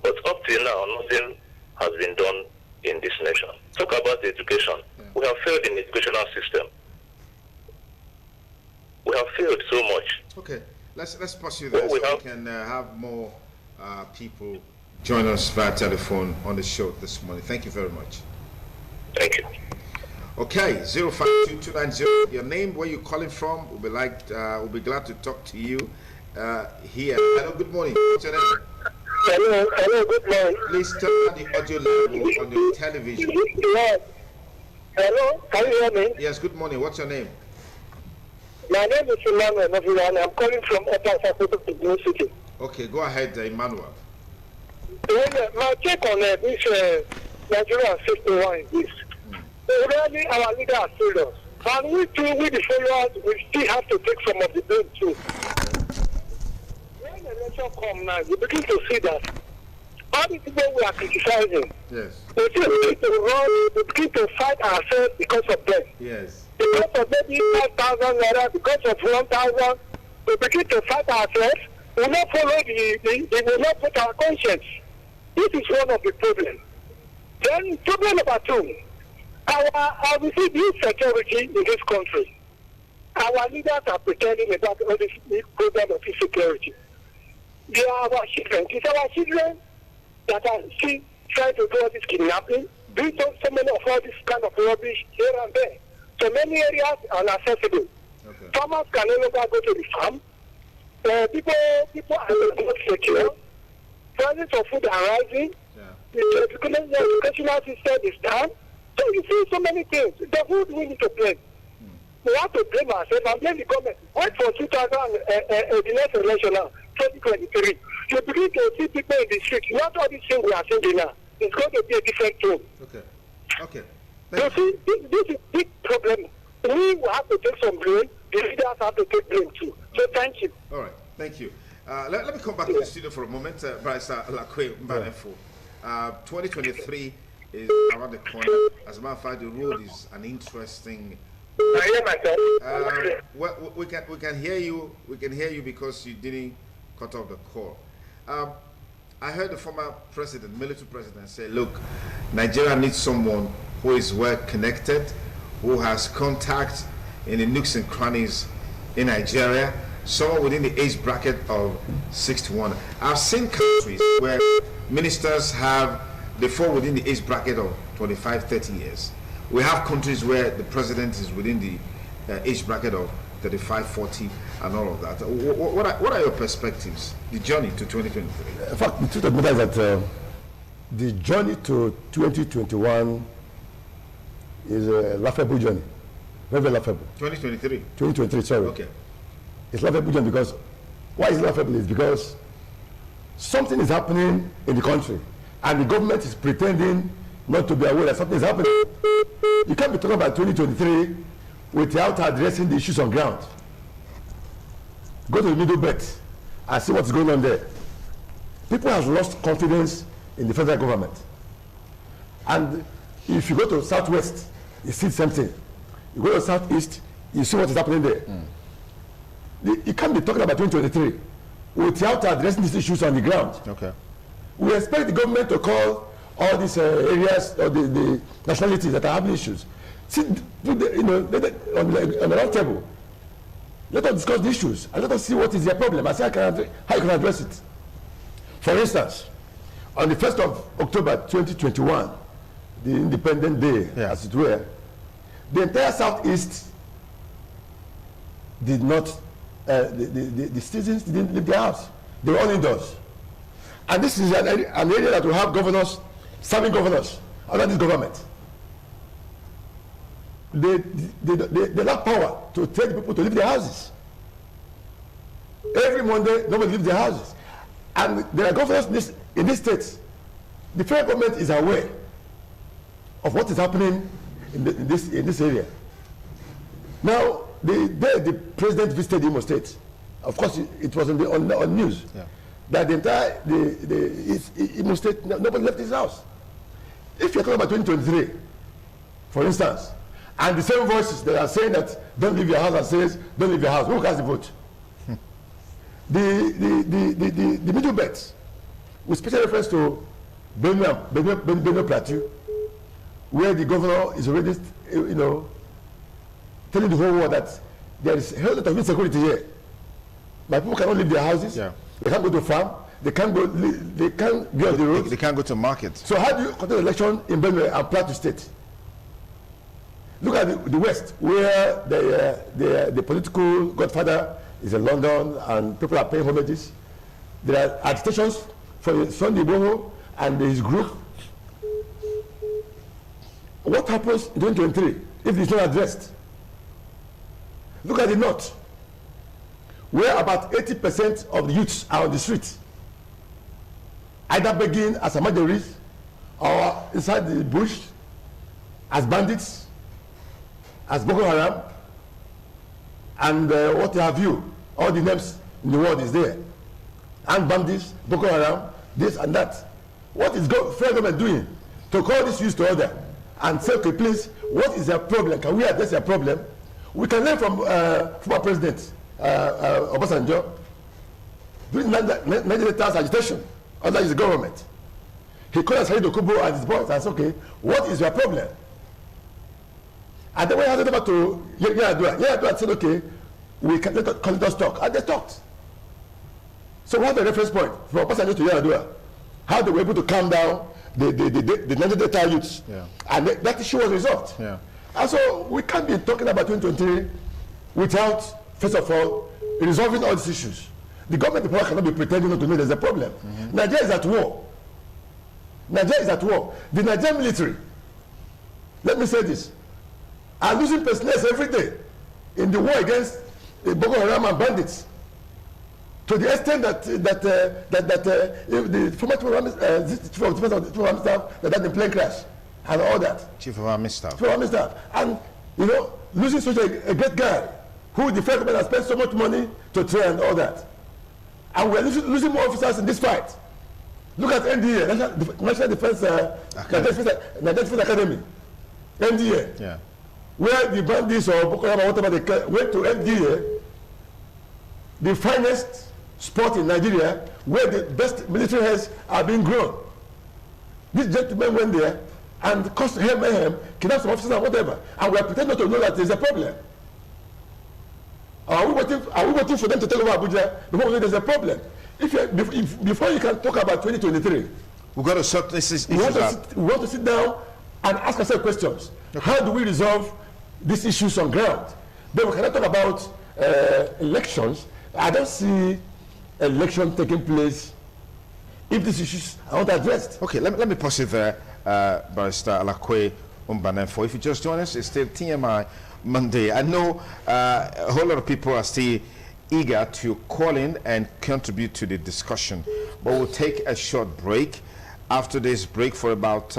But up till now, nothing has been done in this nation. Talk about education. We have failed in the educational system. We have failed so much. Okay, let's pursue that so we can have more people join us via telephone on the show this morning. Thank you very much. Thank you. Okay, 052290. Your name, where you calling from? We'll be glad to talk to you here. Hello, good morning. What's your name? Hello, good morning. Please turn on the audio level on your television. Yes. Hello, can you hear me? Yes, good morning. What's your name? My name is Emmanuel, everyone. I'm calling from Upper South City. Okay, go ahead, Emmanuel. My take on this Nigeria 61 is this. Really, our leaders are serious. And we too, we the followers, we still have to take some of the blame too. When the election come now, you begin to see that all the people we are criticizing, Yes. we still begin to run, we begin to fight ourselves because of them. Yes. Because of maybe 5,000 naira, because of 1,000, we begin to fight ourselves. We will not follow we will not put our conscience. This is one of the problems. Then problem number two, we see the insecurity in this country. Our leaders are pretending about all this program of insecurity. They are our children. It's our children that are still trying to do all this kidnapping, do so many of all this kind of rubbish here and there. So many areas are inaccessible. Okay. Farmers can no longer go to the farm. People are not secure. Prices of food are rising. Yeah. The educational system is down. So you see so many things. The who do we need to blame? We have to blame ourselves and blame the government. Wait for the next election now, 2023. You begin to see people in the street. Not all these things we are saying now. It's going to be a different tone. Okay. Okay. You see, this is a big problem. We will have to take some blame. The leaders have to take blame too. So thank you. All right. Thank you. Let me come back to the studio for a moment. Bryce Lakwe Mbanefo. 2023 is around the corner. As a matter of fact, the road is an interesting. I hear myself. Well, we can hear you. We can hear you because you didn't cut off the call. I heard the former president, military president, say, "Look, Nigeria needs someone who is well connected, who has contacts in the nooks and crannies in Nigeria, someone within the age bracket of 61." I've seen countries where ministers they fall within the age bracket of 25, 30 years. We have countries where the president is within the age bracket of 35, 40, and all of that. What are your perspectives, the journey to 2023? In fact, the truth of the matter is that the journey to 2021 is a laughable journey. Very, very laughable. 2023? 2023, sorry. Okay. It's laughable journey because, why is it laughable? Is because something is happening in the country and the government is pretending not to be aware that something is happening. You can't be talking about 2023 without addressing the issues on ground. Go to the middle belt and see what's going on there. People have lost confidence in the federal government. And if you go to Southwest, you see the same thing. You go to Southeast, you see what is happening there. You can't be talking about 2023 without addressing these issues on the ground. Okay. We expect the government to call all these areas or the nationalities that are having issues. See, on the round table. Let us discuss the issues and let us see what is their problem and see how you can address it. For instance, on the 1st of October 2021, the Independent Day, as it were, the entire Southeast did not, the citizens didn't leave their house. They were all indoors. And this is an area that will have governors, serving governors under this government. They lack power to tell the people to leave their houses. Every Monday, nobody leaves their houses. And there are governors in this state. The federal government is aware of what is happening in this area. Now, the president visited Imo State. Of course, it was on news that the entire Imo State, nobody left his house. If you're talking about 2023, for instance, and the same voices that are saying that don't leave your house and says don't leave your house, who cast the vote? The middle belt, with special reference to Benue Plateau, where the governor is already, telling the whole world that there is a whole lot of insecurity here. My people cannot leave their houses. Yeah. They can't go to farm. they can't go be on the road. They can't go to market. So how do you conduct the election in Benue and Plateau State? Look at the West, where the political godfather is in London and people are paying homages. There are agitations for Sunday Igboho and his group. What happens in 2023 if it's not addressed? Look at the North, where about 80% of the youths are on the street, either begging as a majority or inside the bush as bandits, as Boko Haram, and what have you. All the names in the world is there. And bandits, Boko Haram, this and that. What is federal government doing to call this youth to order and say, okay, please, what is their problem? Can we address their problem? We can learn from former President Obasanjo during 1980s agitation under his government. He called Saheed Okubo and his boys and said, okay, what is your problem? And then when he handed over to Yar'Adua said, okay, we can let us talk. And they talked. So we have a reference point from Obasanjo to Yar'Adua, how they were able to calm down the 1980 youths. Yeah. And that issue was resolved. Yeah. And so we can't be talking about 2023 without, first of all, resolving all these issues. The government of power cannot be pretending not to know there's a problem. Mm-hmm. Nigeria is at war. Nigeria is at war. The Nigerian military, let me say this, are losing personnel every day in the war against Boko Haram and bandits. To the extent that the former chief of army staff that had the plane crash and all that. Chief of army staff. Chief of army staff. And, you know, losing such a great guy who the federal government has spent so much money to train and all that. And we're losing more officers in this fight. Look at NDA, National Defense Academy. NDA. Yeah. Where the bandits or Boko Haram or whatever they went to NDA, the finest sport in Nigeria, where the best military heads are being grown. These gentlemen went there and caused mayhem, kidnapped some officers and whatever, and we are pretending not to know that there's a problem. Are we waiting for them to take over Abuja before we know there's a problem? Before you can talk about 2023, we've got to sort this issue out. We want to sit down and ask ourselves questions. Okay. How do we resolve these issues on ground? Then we cannot talk about elections. I don't see election taking place if these issues are not addressed. Okay, let me pause it there, Barrister Alakwe Umbanefo. If you just join us, it's still TMI Monday. I know a whole lot of people are still eager to call in and contribute to the discussion, but we'll take a short break. After this break for about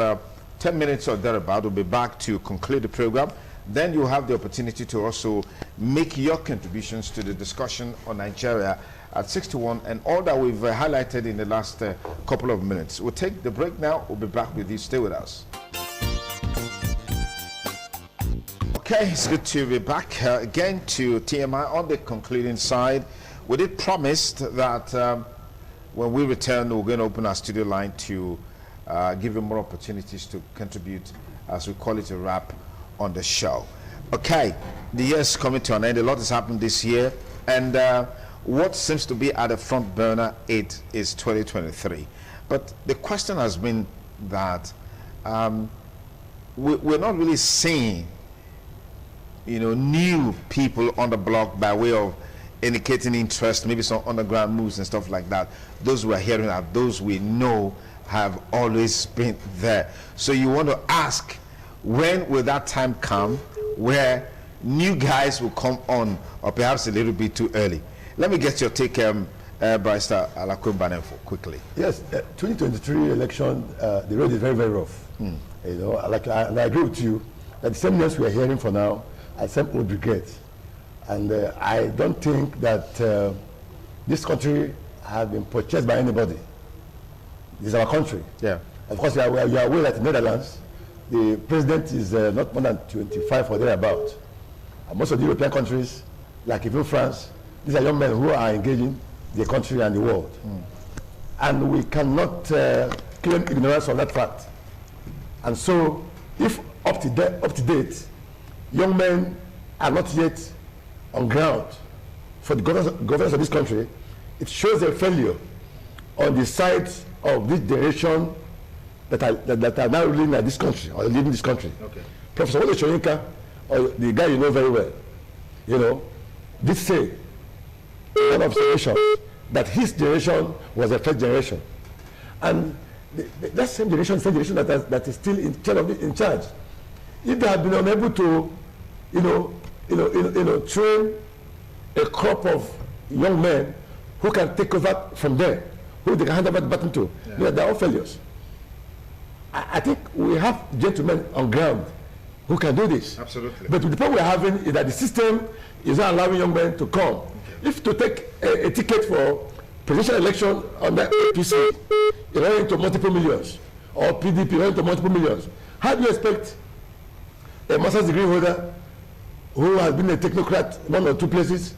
10 minutes or thereabout, we'll be back to conclude the program. Then you'll have the opportunity to also make your contributions to the discussion on Nigeria at 6-1 and all that we've highlighted in the last couple of minutes. We'll take the break now. We'll be back with you. Stay with us. Okay, it's good to be back again to TMI on the concluding side. We did promise that when we return, we're going to open our studio line to give you more opportunities to contribute, as we call it, a wrap on the show. Okay, the year is coming to an end. A lot has happened this year, and what seems to be at the front burner is 2023. But the question has been that we're not really seeing, you know, new people on the block by way of indicating interest, maybe some underground moves and stuff like that. Those we're hearing are those we know have always been there. So you want to ask, when will that time come where new guys will come on, or perhaps a little bit too early? Let me get your take, Barrister Alakwe Umbanefo, quickly. Yes, 2023 election, the road is very, very rough. You know, and I agree with you that the same news we are hearing for now, I simply would regret. And I don't think that this country has been purchased by anybody. This is our country. Yeah. Of course, you are aware that in the Netherlands, the president is not more than 25 or thereabout. And most of the European countries, like even France, these are young men who are engaging the country and the world. And we cannot claim ignorance of that fact. And so, if up to date, young men are not yet on ground for the governance of this country, it shows a failure on the side of this generation that are now ruling this country or leading this country. Okay. Professor Wole Soyinka, or the guy you know very well, did say an observation that his generation was the first generation, and that same generation that is still in charge. If they have been unable to, train a crop of young men who can take over from there, who they can hand over the baton to, they're all failures. I think we have gentlemen on ground who can do this. Absolutely. But the problem we're having is that the system is not allowing young men to come. Okay. If to take a ticket for presidential election under APC, you're running into multiple millions, or PDP running into multiple millions. How do you expect a master's degree holder who has been a technocrat in one or two places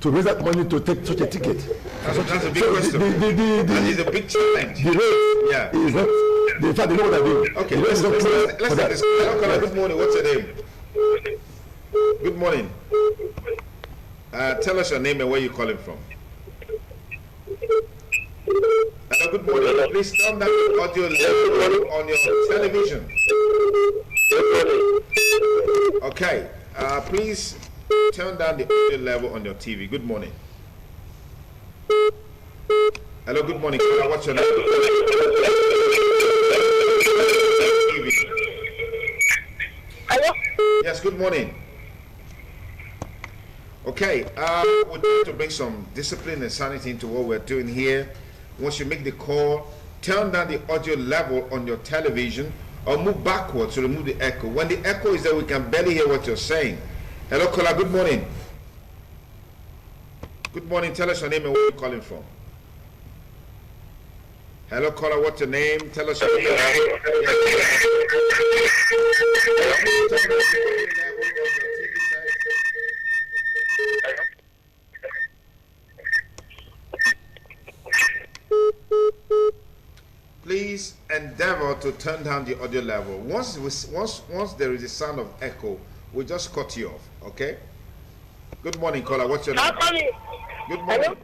to raise that money to take such a ticket? That's a big question. That is a big challenge. The rate is not. In fact, they know what they're doing. Okay, let's take this. Hello, good morning. What's your name? Good morning. Tell us your name and where you're calling from. Hello, good morning. Please turn down the audio level on your television. Okay. Please turn down the audio level on your TV. Good morning. Hello, good morning. What's your name? Hello? Yes, good morning. Okay, we're trying to bring some discipline and sanity into what we're doing here. Once you make the call, turn down the audio level on your television or move backwards to remove the echo. When the echo is there, we can barely hear what you're saying. Hello, caller, good morning. Good morning, tell us your name and where you're calling from. Hello, caller, what's your name? Tell us your name. Please endeavor to turn down the audio level. Once there is a sound of echo, we'll just cut you off, okay? Good morning, caller. What's your name? Good morning.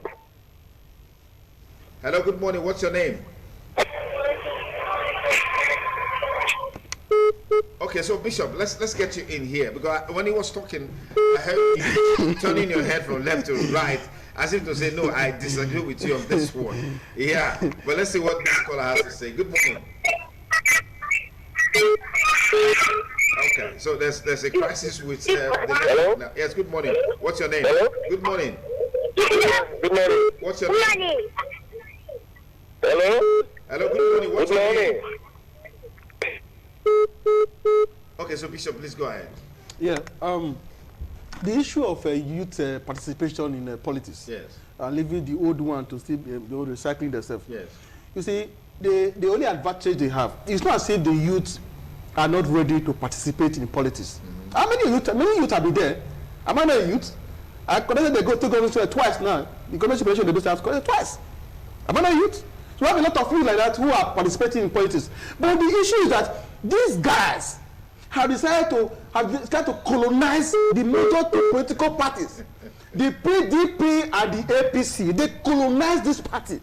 Hello, good morning. What's your name? Okay, so Bishop, let's get you in here, because when he was talking, I heard you turning your head from left to right, as if to say, no, I disagree with you on this one. Yeah, but let's see what this caller has to say. Good morning. Okay, so there's a crisis with the now. Yes, good morning. What's your name? Hello? Good morning. Good morning. What's your name? Hello? Hello, good morning. What's Good your morning. name? Okay, so Bishop, please go ahead. Yeah, the issue of youth participation in politics, Yes. leaving the old one to still recycling themselves. Yes. You see, the only advantage they have is not as if the youth are not ready to participate in politics. Mm-hmm. How many youth have been there? Am I not a youth? I connected the government twice now. The government operation they have connected twice. Am I not a youth? So we have a lot of people like that who are participating in politics. But the issue is that these guys have decided to colonize the major two political parties. The PDP and the APC, they colonize this party,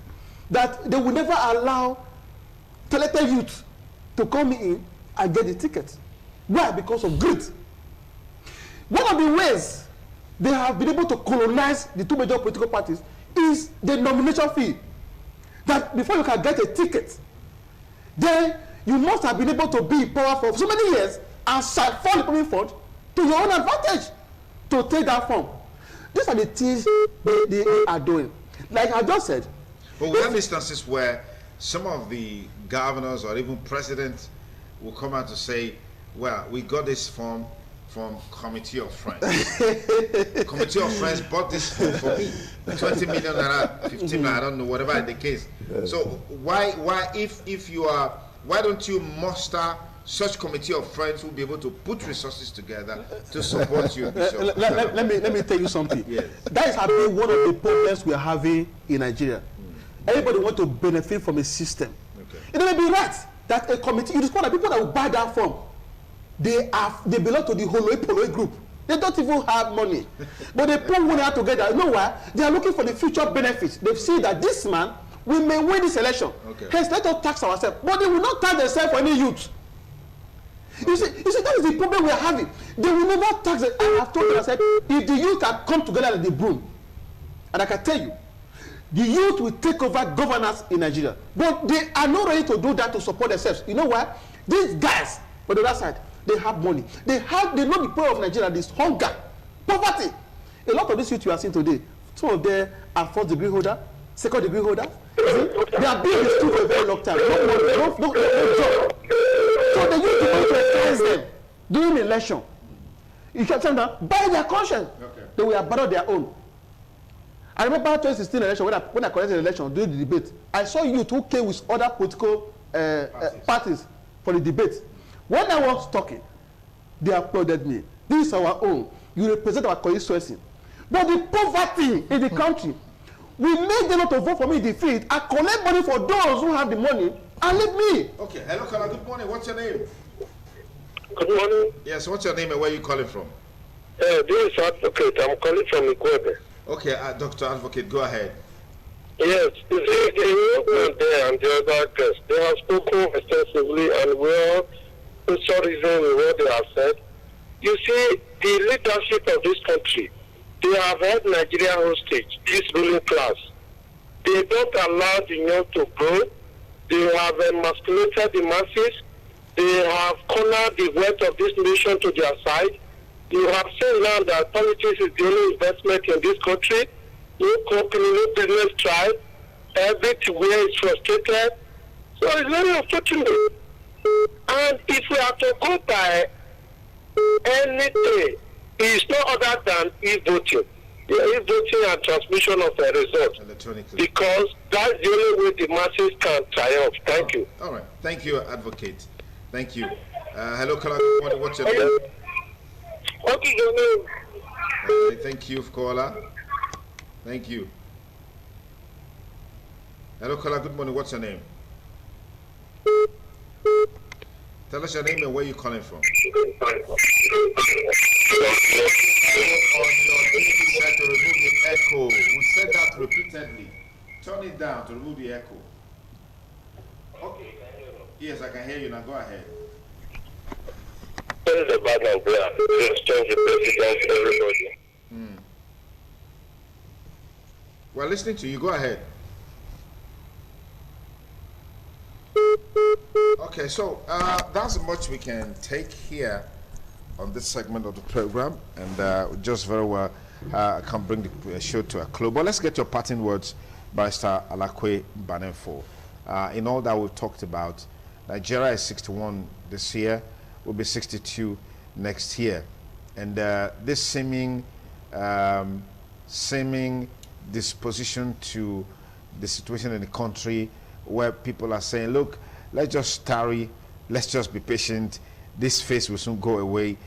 that they will never allow talented youth to come in and get the ticket. Why? Because of greed. One of the ways they have been able to colonize the two major political parties is the nomination fee. That before you can get a ticket, then you must have been able to be in power for so many years and siphon the public fund to your own advantage to take that form. These are the things they are doing. Like I just said. But we have instances where some of the governors or even presidents will come out to say, well, we got this form from Committee of Friends. Committee of Friends bought this form for me. 20 million naira, 15 million, I don't know, whatever the case. So why if you are, why don't you muster such committee of friends who will be able to put resources together to support you, Bishop? Let me tell you something. Yes. That is been one of the problems we are having in Nigeria. Everybody wants to benefit from a system. Okay. It may be right that a committee, you discover that people that will buy that form, they belong to the Holoi Poloi group. They don't even have money. But they put money out together. You know why? They are looking for the future benefits. They see that this man we may win this election. Okay. Hence, let us tax ourselves. But they will not tax themselves for any youth. You see, that is the problem we are having. They will never tax it. I have told you, I said, if the youth can come together like the broom, and I can tell you, the youth will take over governance in Nigeria. But they are not ready to do that to support themselves. You know why? These guys, on the other side, they have money. They know the power of Nigeria, this hunger, poverty. A lot of these youth you are seeing today, some of them are first degree holder, second degree holder. They have been in the street for a very long time. No job. So they use the money to advance them during election. You can tell them by their conscience, they will abandon their own. I remember 2016 election when I corrected the election during the debate. I saw youth who came with other political parties for the debate. When I was talking, they applauded me. This is our own. You represent our constituency. But the poverty in the country, we make them not to vote for me in the field and collect money for those who have the money and leave me. Okay, hello, Kala, good morning. What's your name? Good morning. Yes, what's your name and where are you calling from? This is Advocate. I'm calling from Ikwebe. Okay, Dr. Advocate, go ahead. Yes, you see, the movement there and the other guests, they have spoken extensively and well, reason with what they have said. You see, the leadership of this country, they have held Nigeria hostage, this ruling class. They don't allow the young to grow. They have emasculated the masses. They have cornered the wealth of this nation to their side. You have seen now that politics is the only investment in this country. No company, no business thrive. Everywhere is frustrated. So it's very unfortunate. And if we have to go by anything, it's no other than e-voting. E-voting and transmission of the results. Because that's the only way the masses can triumph. Thank you. All right. Thank you, Advocate. Thank you. Hello, Kala. Good morning. What's your name? What is your name? Okay, thank you, Kola. Thank you. Hello, Kola. Good morning. What's your name? Tell us your name and where you're calling from. On your TV set to remove the echo. We said that repeatedly. Turn it down to remove the echo. Okay. Yes, I can hear you now. Go ahead. What is the background there? Just change the president, everybody. We're listening to you. Go ahead. Okay, so that's much we can take here on this segment of the program, and just very well can bring the show to a close. But let's get your parting words, Barrister Alakwe Banenfo. In all that we've talked about, Nigeria is 61 this year, will be 62 next year, and this seeming disposition to the situation in the country, where people are saying, look, let's just tarry, let's just be patient, this phase will soon go away.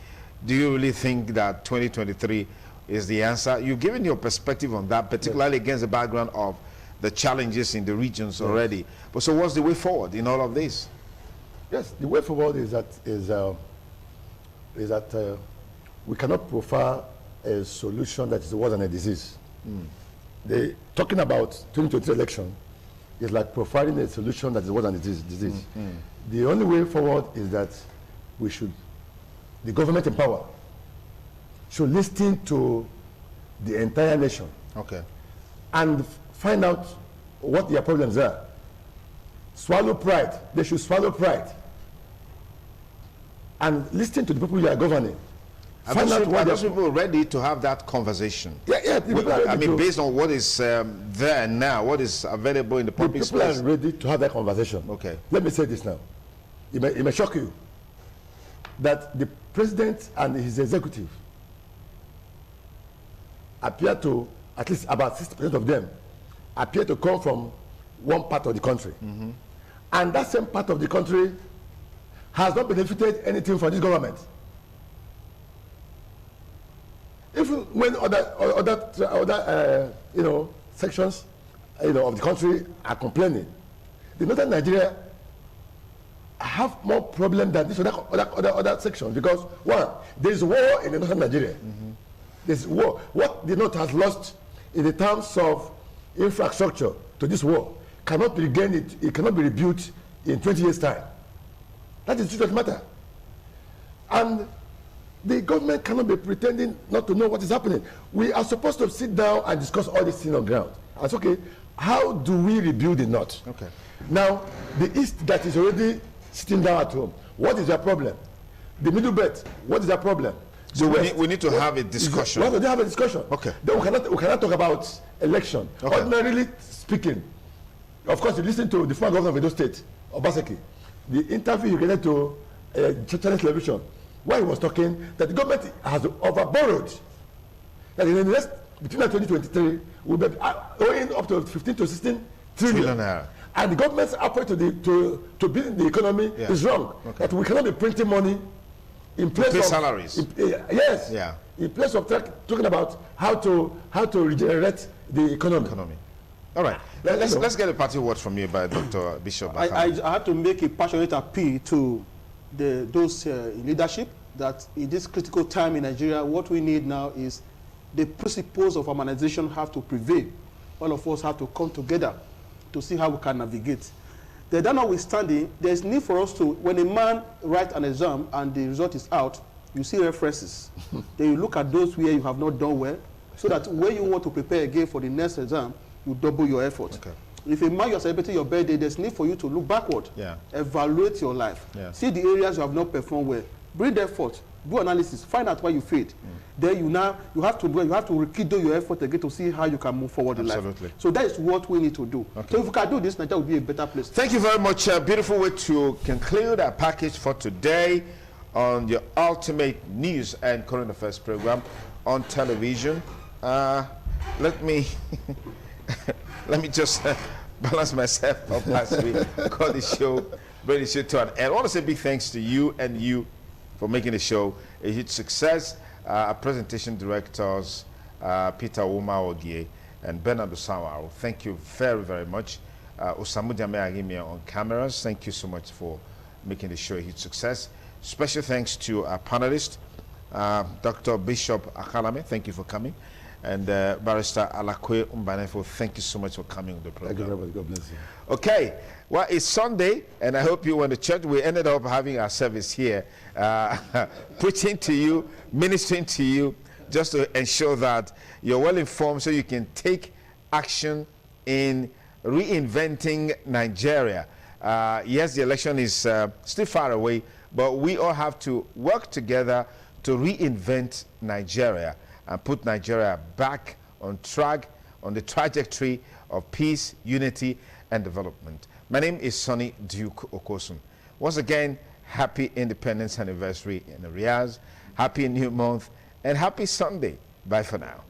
Do you really think that 2023 is the answer? You've given your perspective on that, particularly against the background of the challenges in the regions already. But so what's the way forward in all of this? Yes, the way forward is that we cannot profile a solution that is worse than a disease. Talking about 2023 election is like profiling a solution that is worse than a disease. The only way forward is that the government in power should listen to the entire nation. Okay. And find out what their problems are. Swallow pride. They should swallow pride. And listen to the people you are governing. Are those people ready to have that conversation? Yeah. I mean, based on what is there now, what is available in the public space. People are ready to have that conversation. Okay. Let me say this now. It may shock you that the president and his executive appear to, at least about 60% of them, appear to come from one part of the country. And that same part of the country has not benefited anything from this government. Even when other sections of the country are complaining, the northern Nigeria have more problem than this other sections, because one, there is war in the northern Nigeria. There's war. What the north has lost in the terms of infrastructure to this war cannot regain it, it cannot be rebuilt in 20 years' time. That is the truth of the matter. And the government cannot be pretending not to know what is happening. We are supposed to sit down and discuss all these things on ground. That's okay. How do we rebuild the North? Okay. Now, the East that is already sitting down at home, what is their problem? The Middle Belt, what is their problem? So we need to have a discussion. Why don't they have a discussion? Okay. Then we cannot talk about election. Okay. Ordinarily speaking, of course, you listen to the former governor of Edo State, Obaseki, the interview he gave to Channel Television, where he was talking that the government has overborrowed. That in the next, between 2023, will be owing up to 15 to 16 trillion. And the government's approach to building the economy is wrong. Okay. That we cannot be printing money in place of salaries. Yes. Yeah. In place of talking about how to regenerate the economy. All right. Let's get a party word from you by Dr. Bishop. I have to make a passionate appeal to those in leadership that in this critical time in Nigeria, what we need now is the principles of harmonization have to prevail. All of us have to come together to see how we can navigate. That notwithstanding, there's need for us to, when a man writes an exam and the result is out, you see references. Then you look at those where you have not done well, so that when you want to prepare again for the next exam, you double your effort. Okay. If a man you're celebrating your birthday, there's need for you to look backward, evaluate your life, see the areas you have not performed well, bring effort, do analysis, find out where you failed. Then you have to rekindle your effort again to see how you can move forward in life. So that is what we need to do. Okay. So if we can do this, Nigeria will be a better place. Thank you very much. Beautiful way to conclude our package for today on your ultimate news and current affairs program on television. Let me just balance myself up as we call the show, bring the show to an end. I want to say big thanks to you and you for making the show a huge success. Our presentation directors, Peter Ogie and Bernard Osawaro, thank you very, very much. Osamu Jame Agimia on cameras, thank you so much for making the show a huge success. Special thanks to our panelist, Dr. Bishop Akalame, thank you for coming. And Barrister Alakwe Umbanefo, thank you so much for coming on the program. Thank you very much. God bless you. Okay, well, it's Sunday, and I hope you went to church. We ended up having our service here, preaching to you, ministering to you, just to ensure that you're well informed so you can take action in reinventing Nigeria. Yes, the election is still far away, but we all have to work together to reinvent Nigeria and put Nigeria back on track, on the trajectory of peace, unity, and development. My name is Sonny Duke Okosun. Once again, happy Independence Anniversary in Riyadh, happy New Month, and happy Sunday. Bye for now.